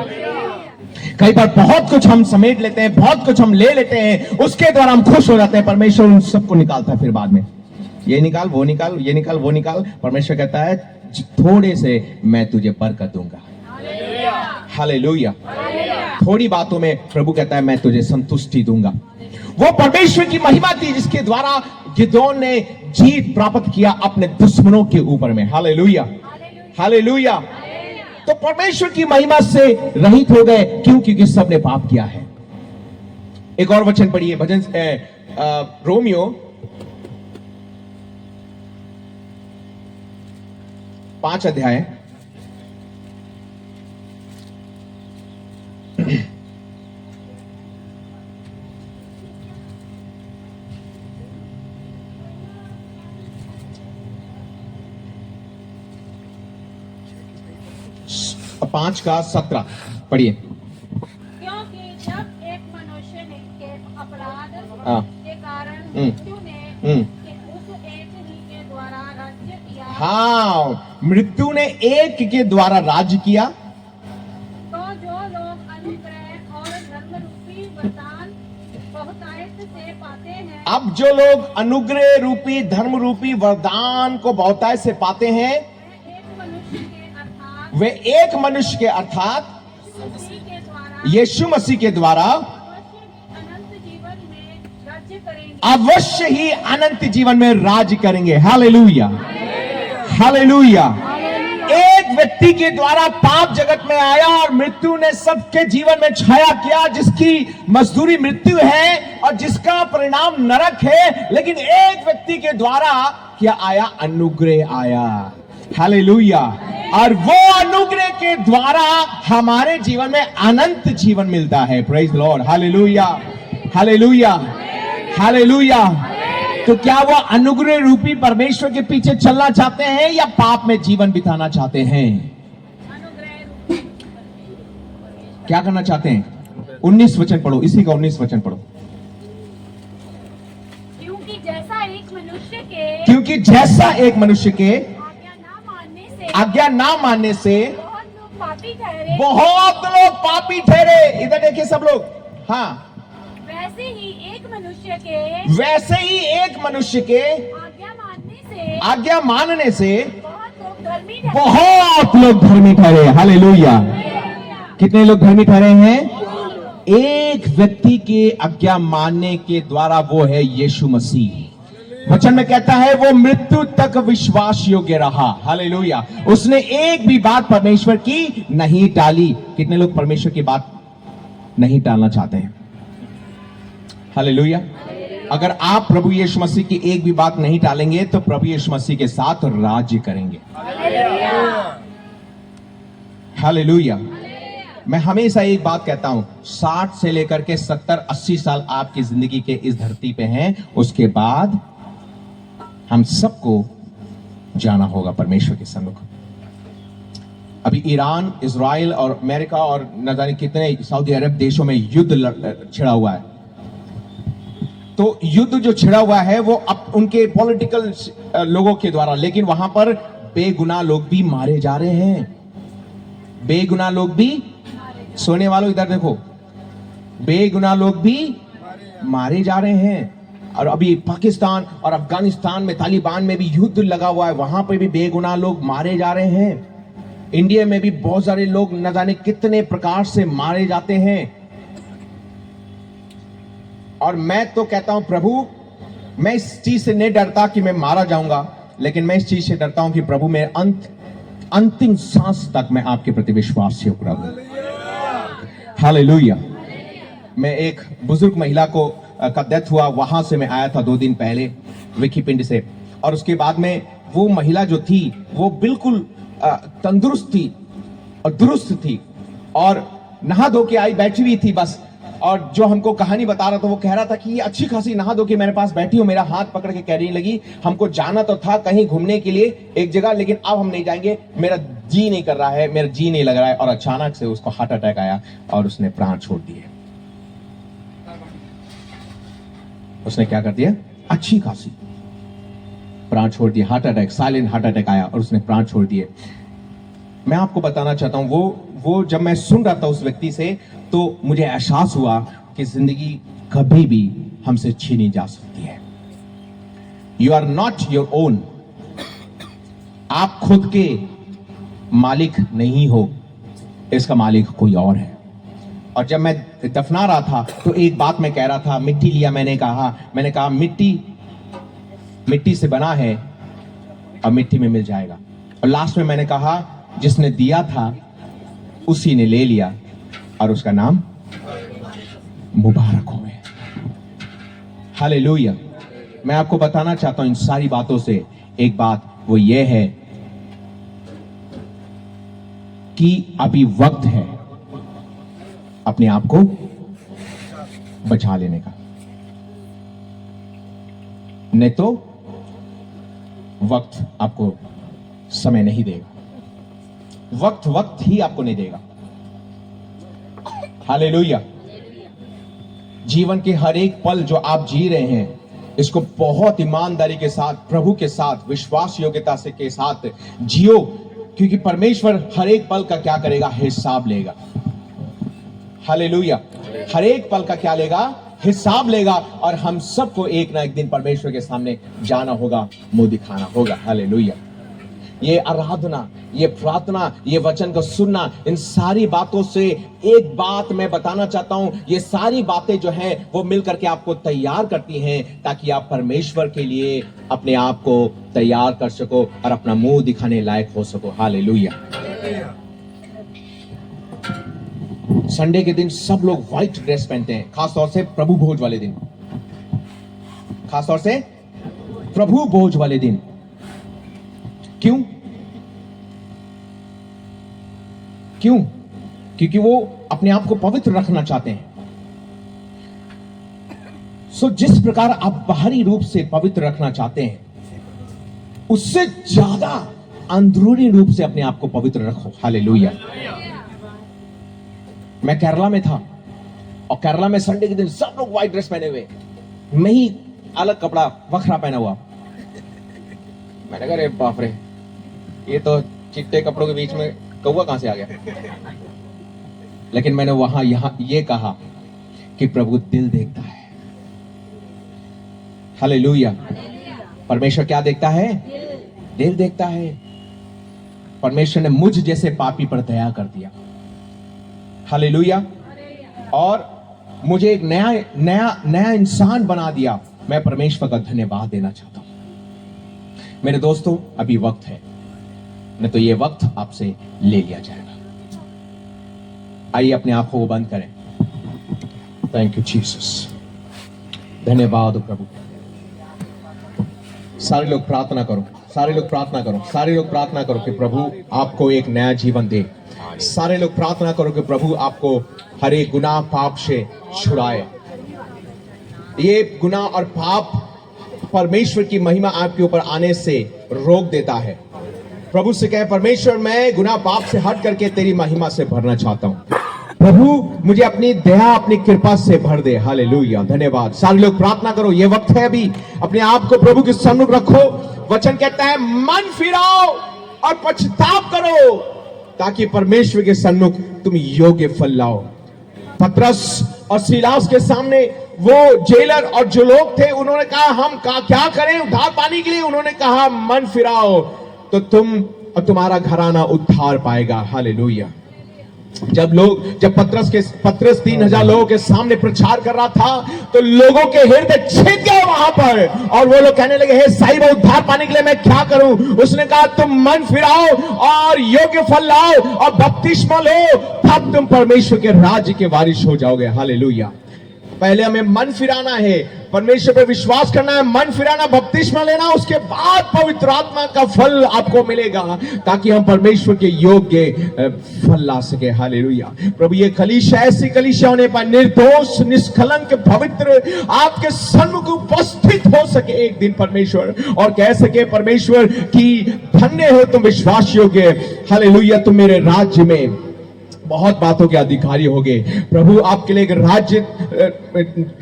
कई बार बहुत कुछ हम समेट लेते हैं, बहुत कुछ हम ले लेते हैं, उसके द्वारा हम खुश हो जाते हैं। परमेश्वर उन सबको निकालता है फिर बाद में, ये निकाल वो निकाल, ये निकाल वो निकाल। परमेश्वर कहता है थोड़े से मैं तुझे बरकत दूंगा। हालेलुया। थोड़ी बातों में प्रभु कहता है मैं तुझे संतुष्टि दूंगा। वो परमेश्वर की महिमा थी जिसके द्वारा गिदोन ने जीत प्राप्त किया अपने दुश्मनों के ऊपर में। Hallelujah, hallelujah. तो परमेश्वर की महिमा से रहित हो गए। क्यों? क्योंकि सबने पाप किया है। एक और वचन पढ़िए, भजन रोमियो 5 अध्याय 5 का 17 पढ़िए। क्योंकि जब एक मनुष्य ने के अपराध हाँ। के कारण मृत्यु ने उस एक ही के द्वारा राज्य किया, हाँ, मृत्यु ने एक के द्वारा राज्य किया, तो जो लोग अनुग्रह और धर्म रूपी वरदान बहुतायत से पाते हैं, अब जो लोग अनुग्रह रूपी धर्म रूपी वरदान को बहुतायत से पाते हैं, वे एक मनुष्य के अर्थात यीशु मसीह के द्वारा अनंत जीवन में राज्य करेंगे। अवश्य ही अनंत जीवन में राज्य करेंगे। Hallelujah, hallelujah. एक व्यक्ति के द्वारा पाप जगत में आया और मृत्यु ने सबके जीवन में छाया किया, जिसकी मजदूरी मृत्यु है और जिसका परिणाम नरक है। लेकिन एक व्यक्ति के द्वारा क्या आया? अनुग्रह आया। हालेलुया। और वो अनुग्रह के द्वारा हमारे जीवन में अनंत जीवन मिलता है। Praise Lord. Hallelujah, hallelujah, hallelujah. तो क्या वो अनुग्रह रूपी परमेश्वर के पीछे चलना चाहते हैं या पाप में जीवन बिताना चाहते हैं? क्या करना चाहते हैं? 19 वचन पढ़ो, इसी का 19 वचन पढ़ो। क्योंकि जैसा एक मनुष्य के क्योंकि जैसा एक मनुष्य के आज्ञा ना मानने से बहुत लोग पापी ठहरे। इधर देखिए सब लोग। हाँ, वैसे ही एक मनुष्य के आज्ञा मानने से बहुत लोग बहुत लोग धर्मी धर्मी ठहरे। ठहरे। हालेलुया। कितने लोग धर्मी ठहरे हैं? एक व्यक्ति के आज्ञा मानने के द्वारा, वो है यीशु मसीह। वचन में कहता है वो मृत्यु तक विश्वास योग्य रहा। हालेलुया। उसने एक भी बात परमेश्वर की नहीं टाली। कितने लोग परमेश्वर की बात नहीं टालना चाहते हैं? हालेलुया। अगर आप प्रभु यीशु मसीह की एक भी बात नहीं टालेंगे तो प्रभु यीशु मसीह के साथ राज्य करेंगे। हालेलुया। मैं हमेशा एक बात कहता हूं, 60 से लेकर के 70-80 साल आपकी जिंदगी के इस धरती पे हैं, उसके बाद हम सबको जाना होगा परमेश्वर के सम्मुख। अभी ईरान, इजराइल और अमेरिका और न जाने कितने सऊदी अरब देशों में युद्ध छिड़ा हुआ है। तो युद्ध जो छिड़ा हुआ है वो अब उनके पॉलिटिकल लोगों के द्वारा, लेकिन वहां पर बेगुनाह लोग भी मारे जा रहे हैं। बेगुनाह लोग भी, सोने वालों इधर देखो, बेगुनाह लोग भी मारे जा रहे हैं। और अभी पाकिस्तान और अफगानिस्तान में, तालिबान में भी युद्ध लगा हुआ है, वहां पे भी बेगुनाह लोग मारे जा रहे हैं। इंडिया में भी बहुत सारे लोग न जाने कितने प्रकार से मारे जाते हैं। और मैं तो कहता हूं, प्रभु, मैं इस चीज से नहीं डरता कि मैं मारा जाऊंगा, लेकिन मैं इस चीज से डरता हूं कि प्रभु, मैं अंतिम सांस तक मैं आपके प्रति विश्वासी हूं प्रभु। हालेलुया। मैं एक बुजुर्ग महिला को का डेथ हुआ, वहां से मैं आया था 2 दिन पहले विकीपिंड से, और उसके बाद में वो महिला जो थी वो बिल्कुल तंदुरुस्त थी और दुरुस्त थी, और नहा धो के आई, बैठी हुई थी बस। और जो हमको कहानी बता रहा था वो कह रहा था कि ये अच्छी खासी नहा धो के मेरे पास बैठी हो, मेरा हाथ पकड़ के कहने लगी, हमको जाना तो था कहीं घूमने के लिए एक जगह, लेकिन अब हम नहीं जाएंगे, मेरा जी नहीं कर रहा है, मेरा जी नहीं लग रहा है। और अचानक से उसको हार्ट अटैक आया और उसने प्राण छोड़ दिए। उसने क्या कर दिया? अच्छी खासी प्राण छोड़ दिए। Heart attack, silent heart attack आया और उसने प्राण छोड़ दिए। मैं आपको बताना चाहता हूं, वो जब मैं सुन रहा था उस व्यक्ति से, तो मुझे एहसास हुआ कि जिंदगी कभी भी हमसे छीनी जा सकती है। You are not your own. आप खुद के मालिक नहीं हो, इसका मालिक कोई और है। और जब मैं दफना रहा था तो एक बात मैं कह रहा था, मिट्टी लिया, मैंने कहा मिट्टी से बना है और मिट्टी में मिल जाएगा। और लास्ट में मैंने कहा, जिसने दिया था उसी ने ले लिया और उसका नाम मुबारक हो। हालेलुया। मैं आपको बताना चाहता हूं इन सारी बातों से एक बात, वो ये है कि अभी वक्त है अपने आप को बचा लेने का, नहीं तो वक्त आपको समय नहीं देगा। वक्त ही आपको नहीं देगा। हालेलुया। जीवन के हर एक पल जो आप जी रहे हैं, इसको बहुत ईमानदारी के साथ, प्रभु के साथ, विश्वास योग्यता से के साथ जियो, क्योंकि परमेश्वर हर एक पल का क्या करेगा? हिसाब लेगा। हालेलुया। हर एक पल का क्या लेगा? हिसाब लेगा। और हम सबको एक ना एक दिन परमेश्वर के सामने जाना होगा, मुंह दिखाना होगा। हालेलुया। ये आराधना, ये प्रार्थना, ये वचन को सुनना, इन सारी बातों से एक बात मैं बताना चाहता हूं, ये सारी बातें जो हैं वो मिलकर के आपको तैयार करती हैं, ताकि आप परमेश्वर के लिए अपने आप को तैयार कर सको और अपना मुंह दिखाने लायक हो सको। हालेलुया। संडे के दिन सब लोग व्हाइट ड्रेस पहनते हैं, खासतौर से प्रभु भोज वाले दिन। खासतौर से प्रभु भोज वाले दिन। क्यों? क्योंकि वो अपने आप को पवित्र रखना चाहते हैं। जिस प्रकार आप बाहरी रूप से पवित्र रखना चाहते हैं, उससे ज्यादा अंदरूनी रूप से अपने आप को पवित्र रखो। हालेलुया। मैं केरला में था, और केरला में संडे के दिन सब लोग व्हाइट ड्रेस पहने हुए, मैं ही अलग कपड़ा वखरा पहना हुआ। मैंने कहा, अरे बाप रे, ये तो चिट्टे कपड़ों के बीच में कौवा कहां से आ गया? लेकिन मैंने वहां ये कहा कि प्रभु दिल देखता है। हालेलुया। परमेश्वर क्या देखता है? दिल देखता है। परमेश्वर ने मुझ जैसे पापी पर दया कर दिया। हालेलुया। और मुझे एक नया इंसान बना दिया। मैं परमेश्वर का धन्यवाद देना चाहता हूं। मेरे दोस्तों, अभी वक्त है, नहीं तो ये वक्त आपसे ले लिया जाएगा। आइए अपने आंखों को बंद करें। Thank you Jesus. धन्यवाद प्रभु। सारे लोग प्रार्थना करो। सारे लोग प्रार्थना करो, सारे लोग प्रार्थना करो कि प्रभु आपको एक नया जीवन दे। सारे लोग प्रार्थना करो कि प्रभु आपको हर एक गुनाह पाप से छुड़ाए। ये गुनाह और पाप परमेश्वर की महिमा आपके ऊपर आने से रोक देता है। प्रभु से कहे, परमेश्वर मैं गुनाह पाप से हट करके तेरी महिमा से भरना चाहता हूं। प्रभु मुझे अपनी दया अपनी कृपा से भर दे। हालेलुया, धन्यवाद। सारे लोग प्रार्थना करो, ये वक्त है अभी अपने आप को प्रभु के सम्मुख रखो। वचन कहता है मन फिराओ और पछताव करो ताकि परमेश्वर के सम्मुख तुम योग्य फल लाओ। पतरस और सीलास के सामने वो जेलर और जो लोग थे उन्होंने कहा हम क्या करें उद्धार पाने के लिए। उन्होंने कहा मन फिराओ तो तुम और तुम्हारा घराना उद्धार पाएगा। हालेलुया। जब पतरस 3000 लोगों के सामने प्रचार कर रहा था तो लोगों के हृदय छिद गए वहां पर और वो लोग कहने लगे, हे साहिब उद्धार पाने के लिए मैं क्या करूं। उसने कहा तुम मन फिराओ और योग्य फल लाओ और बपतिस्मा लो, तब तुम परमेश्वर के राज्य के वारिस हो जाओगे। हालेलुया। पहले हमें मन फिराना है, परमेश्वर पर विश्वास करना है, मन फिराना, बपतिस्मा लेना, उसके बाद पवित्र आत्मा का फल आपको मिलेगा ताकि हम परमेश्वर के योग्य फल ला सके। हालेलुया। प्रभु ये कलीसिया ऐसी कलीसिया होने पर निर्दोष निष्कलंक पवित्र आपके सन्मुख उपस्थित हो सके एक दिन परमेश्वर, और कह सके परमेश्वर की धन्य हो तुम विश्वास योग्य। हालेलुया। तुम मेरे राज्य में बहुत बातों के अधिकारी हो गए। प्रभु आपके लिए एक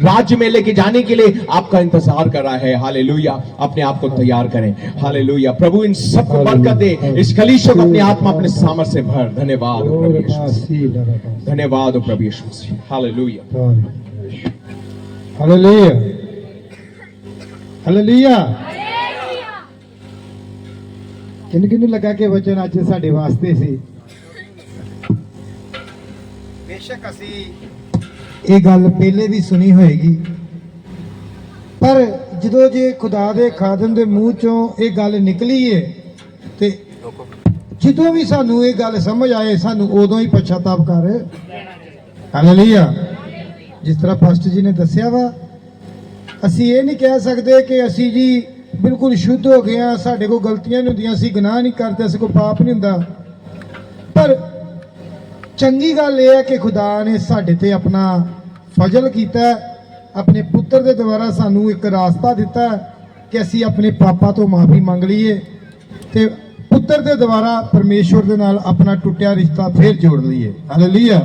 राज्य में लेके जाने के लिए आपका इंतजार कर रहा है। हालेलुया। अपने आप को तैयार करें। हालेलुया। प्रभु इन सबको बरकत दे, इस कलीसिया को अपने आत्मा अपने सामर्थ से भर। धन्यवाद हो प्रभु यीशु मसीह। धन्यवाद हो प्रभु यीशु मसीह। हालेलुया। हालेलुया। हालेलुया। किन लगा के वचन आज साडे वास्ते सी। बेशक ਅਸੀਂ ਇਹ ਗੱਲ ਪਹਿਲੇ ਵੀ ਸੁਣੀ ਹੋਏਗੀ, ਪਰ ਜਦੋਂ ਜੇ ਖੁਦਾ ਦੇ ਖਾਦਮ ਦੇ ਮੂੰਹ ਚੋਂ ਇਹ ਗੱਲ ਨਿਕਲੀ ਏ ਤੇ ਜਦੋਂ ਵੀ ਸਾਨੂੰ ਇਹ ਗੱਲ ਸਮਝ ਆਏ ਸਾਨੂੰ ਉਦੋਂ ਹੀ ਪਛਤਾਪ ਕਰ। ਹਾਲੇਲੂਇਆ। ਜਿਸ ਤਰ੍ਹਾਂ ਪਾਸਟਰ ਜੀ ਨੇ ਦੱਸਿਆ ਵਾ, ਅਸੀਂ ਇਹ ਨਹੀਂ ਕਹਿ ਸਕਦੇ ਕਿ ਅਸੀਂ ਜੀ ਬਿਲਕੁਲ ਸ਼ੁੱਧ ਹੋ ਗਏ ਆ, ਸਾਡੇ ਕੋਲ ਗਲਤੀਆਂ ਨਹੀਂ ਹੁੰਦੀਆਂ, ਅਸੀਂ ਗੁਨਾਹ ਨਹੀਂ ਕਰਦੇ, ਅਸੀਂ ਕੋਲ ਪਾਪ ਨਹੀਂ ਹੁੰਦਾ। ਪਰ ਚੰਗੀ ਗੱਲ ਇਹ ਹੈ ਕਿ ਖੁਦਾ ਨੇ ਸਾਡੇ ਤੇ ਆਪਣਾ ਫਜ਼ਲ ਕੀਤਾ, ਆਪਣੇ ਪੁੱਤਰ ਦੇ ਦੁਆਰਾ ਸਾਨੂੰ ਇੱਕ ਰਾਸਤਾ ਦਿੱਤਾ ਕਿ ਅਸੀਂ ਆਪਣੇ ਪਾਪਾਂ ਤੋਂ ਮਾਫੀ ਮੰਗ ਲਈਏ ਤੇ ਪੁੱਤਰ ਦੇ ਦੁਆਰਾ ਪਰਮੇਸ਼ਵਰ ਦੇ ਨਾਲ ਆਪਣਾ ਟੁੱਟਿਆ ਰਿਸ਼ਤਾ ਫੇਰ ਜੋੜ ਲਈਏ। ਹਾਲੇਲੂਇਆ।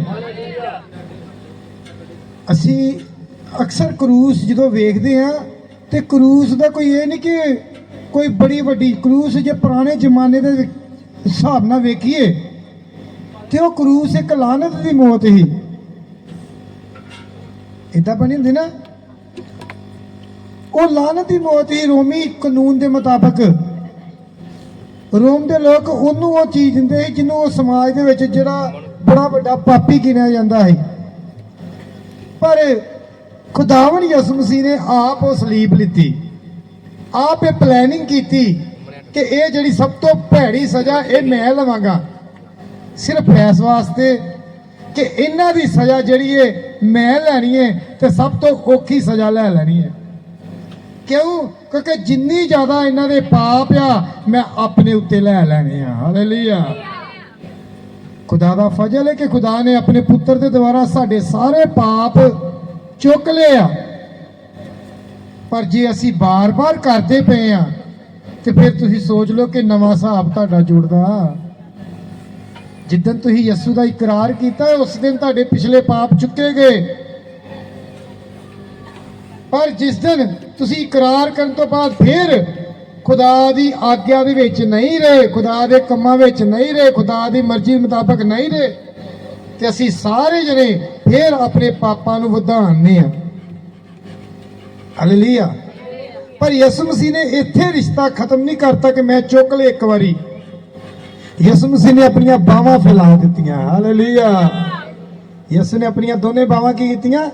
ਅਸੀਂ ਅਕਸਰ ਕਰੂਸ ਜਦੋਂ ਵੇਖਦੇ ਹਾਂ ਤੇ ਕਰੂਸ ਦਾ ਕੋਈ ਇਹ ਨਹੀਂ ਕਿ ਕੋਈ ਬੜੀ ਵੱਡੀ ਕਰੂਸ, ਜੇ ਪੁਰਾਣੇ ਜ਼ਮਾਨੇ ਦੇ ਹਿਸਾਬ ਨਾਲ ਵੇਖੀਏ ਤੇ ਉਹ ਕਰੂਸ ਇੱਕ ਲਾਨਤ ਦੀ ਮੌਤ ਹੀ ਇਦਾਂ ਬਣੀ ਹੁੰਦੀ ਨਾ, ਉਹ ਲਾਨਤ ਦੀ ਮੌਤ ਹੀ। ਰੋਮੀ ਕਾਨੂੰਨ ਦੇ ਮੁਤਾਬਕ ਰੋਮ ਦੇ ਲੋਕ ਉਹਨੂੰ ਉਹ ਚੀਜ਼ ਦਿੰਦੇ ਸੀ ਜਿਹਨੂੰ ਉਹ ਸਮਾਜ ਦੇ ਵਿੱਚ ਜਿਹੜਾ ਬੜਾ ਵੱਡਾ ਪਾਪੀ ਗਿਣਿਆ ਜਾਂਦਾ ਹੈ। ਪਰ ਖੁਦਾਵੰਦ ਯਿਸੂ ਮਸੀਹ ਨੇ ਆਪ ਉਹ ਸਲੀਬ ਲਿੱਤੀ, ਆਪ ਇਹ ਪਲੈਨਿੰਗ ਕੀਤੀ ਕਿ ਇਹ ਜਿਹੜੀ ਸਭ ਤੋਂ ਭੈੜੀ ਸਜ਼ਾ ਇਹ ਮੈਂ ਲਵਾਂਗਾ, ਸਿਰਫ ਇਸ ਵਾਸਤੇ ਕਿ ਇਹਨਾਂ ਦੀ ਸਜ਼ਾ ਜਿਹੜੀ ਹੈ ਮੈਂ ਲੈਣੀ ਹੈ ਤੇ ਸਭ ਤੋਂ ਔਖੀ ਸਜ਼ਾ ਲੈ ਲੈਣੀ ਹੈ। ਕਿਉਂ? ਕਿਉਂਕਿ ਜਿੰਨੀ ਜ਼ਿਆਦਾ ਇਹਨਾਂ ਦੇ ਪਾਪ ਆ ਮੈਂ ਆਪਣੇ ਉੱਤੇ ਲੈ ਲੈਣੇ ਆ। ਹਾਲੇਲੂਇਆ। ਖੁਦਾ ਦਾ ਫਜ਼ਲ ਹੈ ਕਿ ਖੁਦਾ ਨੇ ਆਪਣੇ ਪੁੱਤਰ ਦੇ ਦੁਆਰਾ ਸਾਡੇ ਸਾਰੇ ਪਾਪ ਚੁੱਕ ਲਏ ਆ। ਪਰ ਜੇ ਅਸੀਂ ਬਾਰ-ਬਾਰ ਕਰਦੇ ਪਏ ਆ ਤੇ ਫਿਰ ਤੁਸੀਂ ਸੋਚ ਲਓ ਕਿ ਨਵਾਂ ਹਿਸਾਬ ਤੁਹਾਡਾ ਜੁੜਦਾ। ਜਿੱਦਣ ਤੁਸੀਂ ਯਿਸੂ ਦਾ ਇਕਰਾਰ ਕੀਤਾ ਉਸ ਦਿਨ ਤੁਹਾਡੇ ਪਿਛਲੇ ਪਾਪ ਚੁੱਕੇ ਗਏ। ਪਰ ਜਿਸ ਦਿਨ ਤੁਸੀਂ ਇਕਰਾਰ ਕਰਨ ਤੋਂ ਬਾਅਦ ਫਿਰ ਖੁਦਾ ਦੀ ਆਗਿਆ ਦੇ ਵਿੱਚ ਨਹੀਂ ਰਹੇ, ਖੁਦਾ ਦੇ ਕੰਮਾਂ ਵਿੱਚ ਨਹੀਂ ਰਹੇ, ਖੁਦਾ ਦੀ ਮਰਜ਼ੀ ਮੁਤਾਬਕ ਨਹੀਂ ਰਹੇ ਤੇ ਅਸੀਂ ਸਾਰੇ ਜਣੇ ਫਿਰ ਆਪਣੇ ਪਾਪਾਂ ਨੂੰ ਵਧਾਉਂਦੇ ਆ। ਹਾਲੇਲੂਇਆ। ਪਰ ਯਿਸੂ ਮਸੀਹ ਨੇ ਇੱਥੇ ਰਿਸ਼ਤਾ ਖਤਮ ਨਹੀਂ ਕਰਤਾ ਕਿ ਮੈਂ ਚੁੱਕ ਲਏ ਇੱਕ ਵਾਰੀ। ਯਿਸੂ ਮਸੀਹ ਨੇ ਆਪਣੀਆਂ ਬਾਹਾਂ ਫੈਲਾ ਦਿੱਤੀਆਂ। ਹਾਲੇਲੂਇਆ। ਯਿਸੂ ਨੇ ਆਪਣੀਆਂ ਦੋਨੇ ਬਾਹਾਂ ਕੀ ਕੀਤੀਆਂ?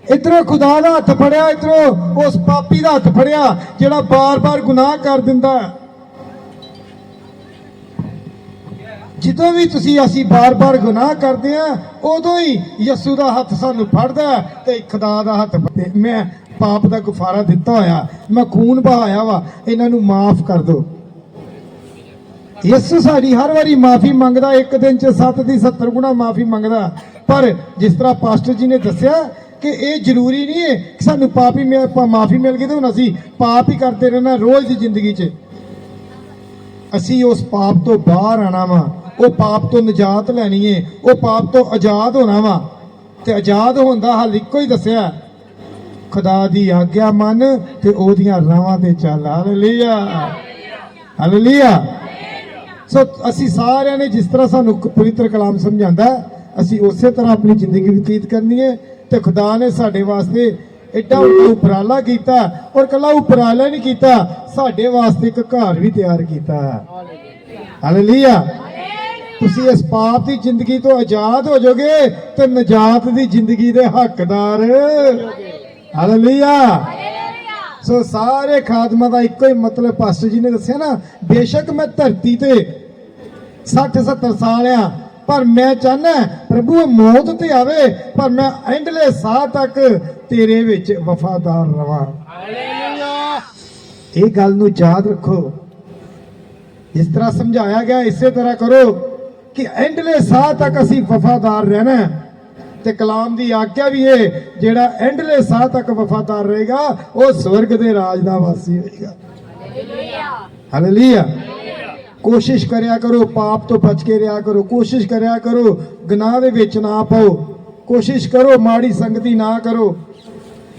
ਇਧਰੋਂ ਖੁਦਾ ਦਾ ਹੱਥ ਫੜਿਆ, ਇਧਰੋਂ ਉਸ ਪਾਪੀ ਦਾ ਹੱਥ ਫੜਿਆ ਜਿਹੜਾ ਬਾਰ-ਬਾਰ ਗੁਨਾਹ ਕਰ ਦਿੰਦਾ। ਜਦੋਂ ਵੀ ਅਸੀਂ ਬਾਰ-ਬਾਰ ਗੁਨਾਹ ਕਰਦੇ ਆ ਉਦੋਂ ਹੀ ਯਿਸੂ ਦਾ ਹੱਥ ਸਾਨੂੰ ਫੜਦਾ ਤੇ ਖੁਦਾ ਦਾ ਹੱਥ ਫੜਦਾ। ਮੈਂ ਪਾਪ ਦਾ ਗੁਫਾਰਾ ਦਿੱਤਾ ਹੋਇਆ, ਮੈਂ ਖੂਨ ਬਹਾਇਆ ਵਾ, ਇਹਨਾਂ ਨੂੰ ਮਾਫ ਕਰ ਦਿਓ। ਯਿਸੂ ਸਾਡੀ ਹਰ ਵਾਰੀ ਮਾਫੀ ਮੰਗਦਾ, ਇੱਕ ਦਿਨ 'ਚ 7 ਦੀ 70 ਗੁਣਾ ਮਾਫੀ ਮੰਗਦਾ। ਪਰ ਜਿਸ ਤਰ੍ਹਾਂ ਪਾਸਟਰ ਜੀ ਨੇ ਦੱਸਿਆ ਕਿ ਇਹ ਜ਼ਰੂਰੀ ਨਹੀਂ ਹੈ ਕਿ ਸਾਨੂੰ ਮਾਫੀ ਮਿਲ ਗਈ ਤੇ ਹੁਣ ਅਸੀਂ ਪਾਪ ਹੀ ਕਰਦੇ ਰਹਿਣਾ ਰੋਜ਼ ਦੀ ਜ਼ਿੰਦਗੀ 'ਚ। ਅਸੀਂ ਉਸ ਪਾਪ ਤੋਂ ਬਾਹਰ ਆਣਾ ਵਾ, ਉਹ ਪਾਪ ਤੋਂ ਨਿਜਾਤ ਲੈਣੀ ਹੈ, ਉਹ ਪਾਪ ਤੋਂ ਆਜ਼ਾਦ ਹੋਣਾ ਵਾ। ਤੇ ਆਜ਼ਾਦ ਹੋਣ ਦਾ ਹੱਲ ਇੱਕੋ ਹੀ ਦੱਸਿਆ, ਖੁਦਾ ਦੀ ਆਗਿਆ ਮੰਨ ਤੇ ਉਹਦੀਆਂ ਰਾਹਾਂ ਤੇ ਚੱਲ। Hallelujah, hallelujah. ਸੋ ਅਸੀਂ ਸਾਰਿਆਂ ਨੇ ਜਿਸ ਤਰ੍ਹਾਂ ਸਾਨੂੰ ਪਵਿੱਤਰ ਕਲਾਮ ਸਮਝਾਉਂਦਾ, ਅਸੀਂ ਉਸੇ ਤਰ੍ਹਾਂ ਆਪਣੀ ਜ਼ਿੰਦਗੀ ਬਤੀਤ ਕਰਨੀ ਹੈ। ਤੇ ਖੁਦਾ ਨੇ ਸਾਡੇ ਵਾਸਤੇ ਐਡਾ ਉਪਰਾਲਾ ਕੀਤਾ, ਔਰ ਕੱਲਾ ਉਪਰਾਲਾ ਨਹੀਂ ਕੀਤਾ, ਸਾਡੇ ਵਾਸਤੇ ਇੱਕ ਘਰ ਵੀ ਤਿਆਰ ਕੀਤਾ। ਹਾਲੇਲੂਇਆ। ਤੁਸੀਂ ਇਸ ਪਾਪ ਦੀ ਜ਼ਿੰਦਗੀ ਤੋਂ ਆਜ਼ਾਦ ਹੋ ਜਾਓਗੇ ਤੇ ਨਜਾਤ ਦੀ ਜ਼ਿੰਦਗੀ ਦੇ ਹੱਕਦਾਰ। ਹਾਲੇਲੂਇਆ। ਸੋ ਸਾਰੇ ਖਾਦਮਾਂ ਦਾ ਇੱਕੋ ਹੀ ਮਤਲਬ ਪਾਸਟਰ ਜੀ ਨੇ ਦੱਸਿਆ ਨਾ, ਬੇਸ਼ੱਕ ਮੈਂ ਧਰਤੀ ਤੇ 60-70 ਸਾਲ ਆ, ਪਰ ਮੈਂ ਚਾਹਨਾ ਪ੍ਰਭੂ ਮੌਤ ਤੇ ਆਵੇ, ਪਰ ਮੈਂ ਐਂਡਲੇ ਸਾਹ ਤੱਕ ਤੇਰੇ ਵਿੱਚ ਵਫਾਦਾਰ ਰਵਾਂ। ਇਹ ਗੱਲ ਨੂੰ ਯਾਦ ਰੱਖੋ। ਜਿਸ ਤਰ੍ਹਾਂ ਸਮਝਾਇਆ ਗਿਆ ਇਸੇ ਤਰ੍ਹਾਂ ਕਰੋ ਕਿ ਐਂਡਲੇ ਸਾਹ ਤੱਕ ਅਸੀਂ ਵਫਾਦਾਰ ਰਹਿਣਾ। ਤੇ ਕਲਾਮ ਦੀ ਆਗਿਆ ਵੀ ਹੈ, ਜਿਹੜਾ ਐਂਡਲੇ ਸਾਹ ਤੱਕ ਵਫਾਦਾਰ ਰਹੇਗਾ ਉਹ ਸਵਰਗ ਦੇ ਰਾਜ ਦਾ ਵਾਸੀ ਹੋਏਗਾ। ਹਾਲੇਲੂਇਆ। ਕੋਸ਼ਿਸ਼ ਕਰਿਆ ਕਰੋ, ਪਾਪ ਤੋਂ ਬਚ ਕੇ ਰਿਹਾ ਕਰੋ, ਕੋਸ਼ਿਸ਼ ਕਰਿਆ ਕਰੋ ਗੁਨਾਹ ਦੇ ਵਿੱਚ ਨਾ ਪਾਓ, ਕੋਸ਼ਿਸ਼ ਕਰੋ ਮਾੜੀ ਸੰਗਤੀ ਨਾ ਕਰੋ।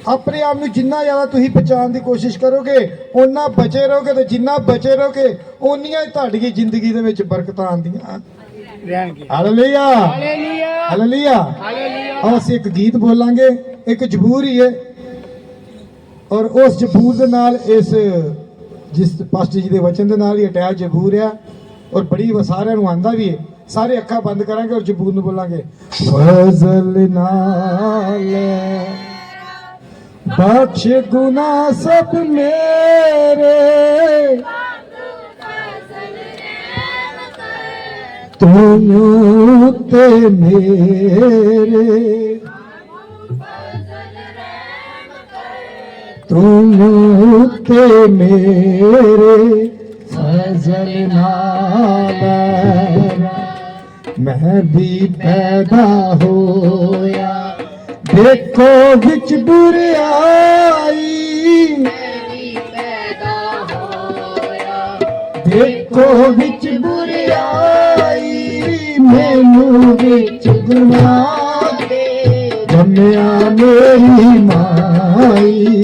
ਆਪਣੇ ਆਪ ਨੂੰ ਜਿੰਨਾ ਜ਼ਿਆਦਾ ਤੁਸੀਂ ਬਚਾਉਣ ਦੀ ਕੋਸ਼ਿਸ਼ ਕਰੋਗੇ ਓਨਾ ਬਚੇ ਰਹੋਗੇ, ਤੇ ਜਿੰਨਾ ਬਚੇ ਰਹੋਗੇ ਓਨੀਆਂ ਹੀ ਤੁਹਾਡੀ ਜ਼ਿੰਦਗੀ ਦੇ ਵਿੱਚ ਬਰਕਤਾਂ ਆਉਂਦੀਆਂ ਰਹਿਣਗੀਆਂ। Hallelujah, hallelujah. ਆਓ ਅਸੀਂ ਇੱਕ ਗੀਤ ਬੋਲਾਂਗੇ, ਇੱਕ ਜ਼ਬੂਰ ਹੀ ਹੈ, ਔਰ ਉਸ ਜ਼ਬੂਰ ਦੇ ਨਾਲ ਇਸ ਜਿਸ ਪਾਸਟਰ ਜੀ ਦੇ ਵਚਨ ਦੇ ਨਾਲ ਹੀ ਅਟੈਚ ਜ਼ਬੂਰ ਆ, ਔਰ ਬੜੀ ਸਾਰਿਆਂ ਨੂੰ ਆਂਦਾ ਵੀ ਹੈ। ਸਾਰੇ ਅੱਖਾਂ ਬੰਦ ਕਰਾਂਗੇ ਔਰ ਜ਼ਬੂਰ ਨੂੰ ਬੋਲਾਂਗੇ। ਫਜ਼ਲ ਨਾਲ ਬਖਸ਼ ਗੁਨਾਹ ਸਭ ਮੇਰੇ, ਤੂੰ ਤੇ ਮੇਰੇ, ਤੂੰ ਤੇ ਮੇਰੇ ਫਜ਼ਲ ਨਾਲ ਮੈਂ ਵੀ ਪੈਦਾ ਹੋਇਆ, ਦੇਖੋ ਵਿੱਚ ਬੁਰਾਈ, ਦੇਖੋ ਵਿੱਚ ਬੁਰਾਈ, ਮੈਨੂੰ ਵਿੱਚ ਗੁਨਾਹ ਦੇ ਜੰਮਿਆ ਮੇਰੀ ਮਾਈ,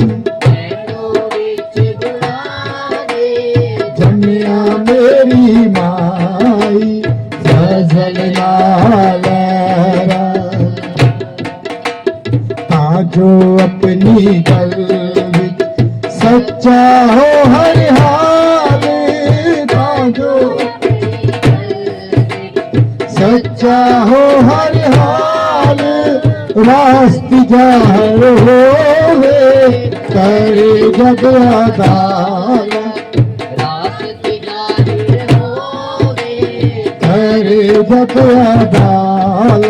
ਜੰਮਿਆ ਮੇਰੀ ਮਾਈ ਫਜ਼ਲ ਨਾਲ, ਤਾਂ ਜੋ ਆਪਣੀ ਗੱਲ ਵਿੱਚ ਸੱਚਾ ਹੋ ਹਰ ਹਾਲ, ਤਾਂ ਜੋ ਸੱਚਾ ਹੋ ਹਰ ਹਾਲ, ਰਾਸਤ ਜ਼ਾਹਰ ਹੋਵੇ ਕਰੇ ਜਗ ਅਦਾਲ, ਕਰੇ ਜਗ ਅਦਾਲ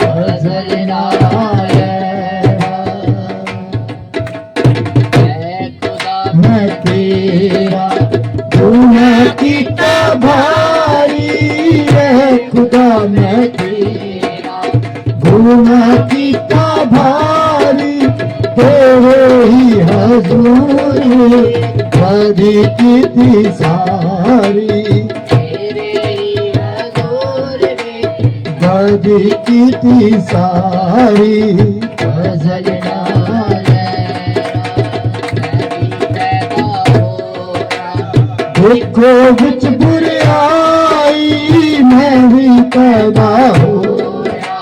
ਫਜ਼ਲ ਨਾਲ। ਮੈਂ ਤੇਰਾ ਗੁਨਾਹ ਕੀਤਾ ਭਾਰੀ ਹੈ ਖੁਦਾ, ਮੈਂ ਤੇਰਾ ਗੁਨਾਹ ਕੀਤਾ ਭਾਰੀ, ਤੇਰੇ ਹੀ ਹਜ਼ੂਰ ਕਦੀ ਕੀਤੀ ਸਾਰੀ, ਕਦੀ ਕੀਤੀ ਸਾਰੀ ਫਜ਼ਲ ਨਾਲ। ਦੇਖੋ ਵਿੱਚ ਬੁਰਾਈ, ਮੈਂ ਵੀ ਪੈਦਾ ਹੋਇਆ,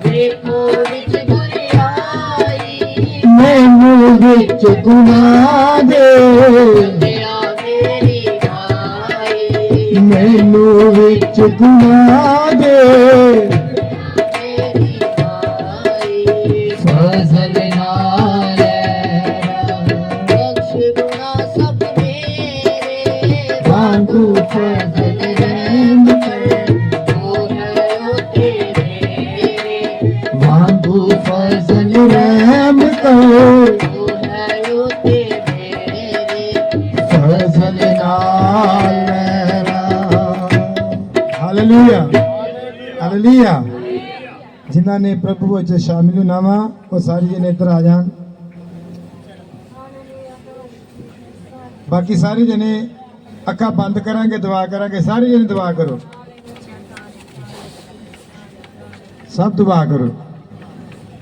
ਦੇਖੋ ਵਿੱਚ ਬੁਰਾਈ, ਮੈਨੂੰ ਵਿੱਚ ਗੁਨਾਹ ਦੇ, ਮੈਨੂੰ ਵਿੱਚ ਗੁਨਾਹ ਦੇ ਫਜ਼ਲ ਨਾਲ, ਬਖਸ਼ ਗੁਨਾਹ ਸਭ ਮੇਰੇ, ਵਾਂਗੂ ਫਜ਼ਲ ਰਹਿਮ ਕਰ, ਉਹ ਹੈ ਉਹ ਤੇਰੇ, ਵਾਂਗੂ ਫਜ਼ਲ ਰਹਿਮ ਕਰ, नाल लहरा। Hallelujah hallelujah. जिन्हां ने प्रभु विच शामिल होना वा वो सारे जने इधर आ जान। बाकी सारे जने अखा बंद करांगे, दुआ करांगे। सारे जने दुआ करो, सब दुआ करो।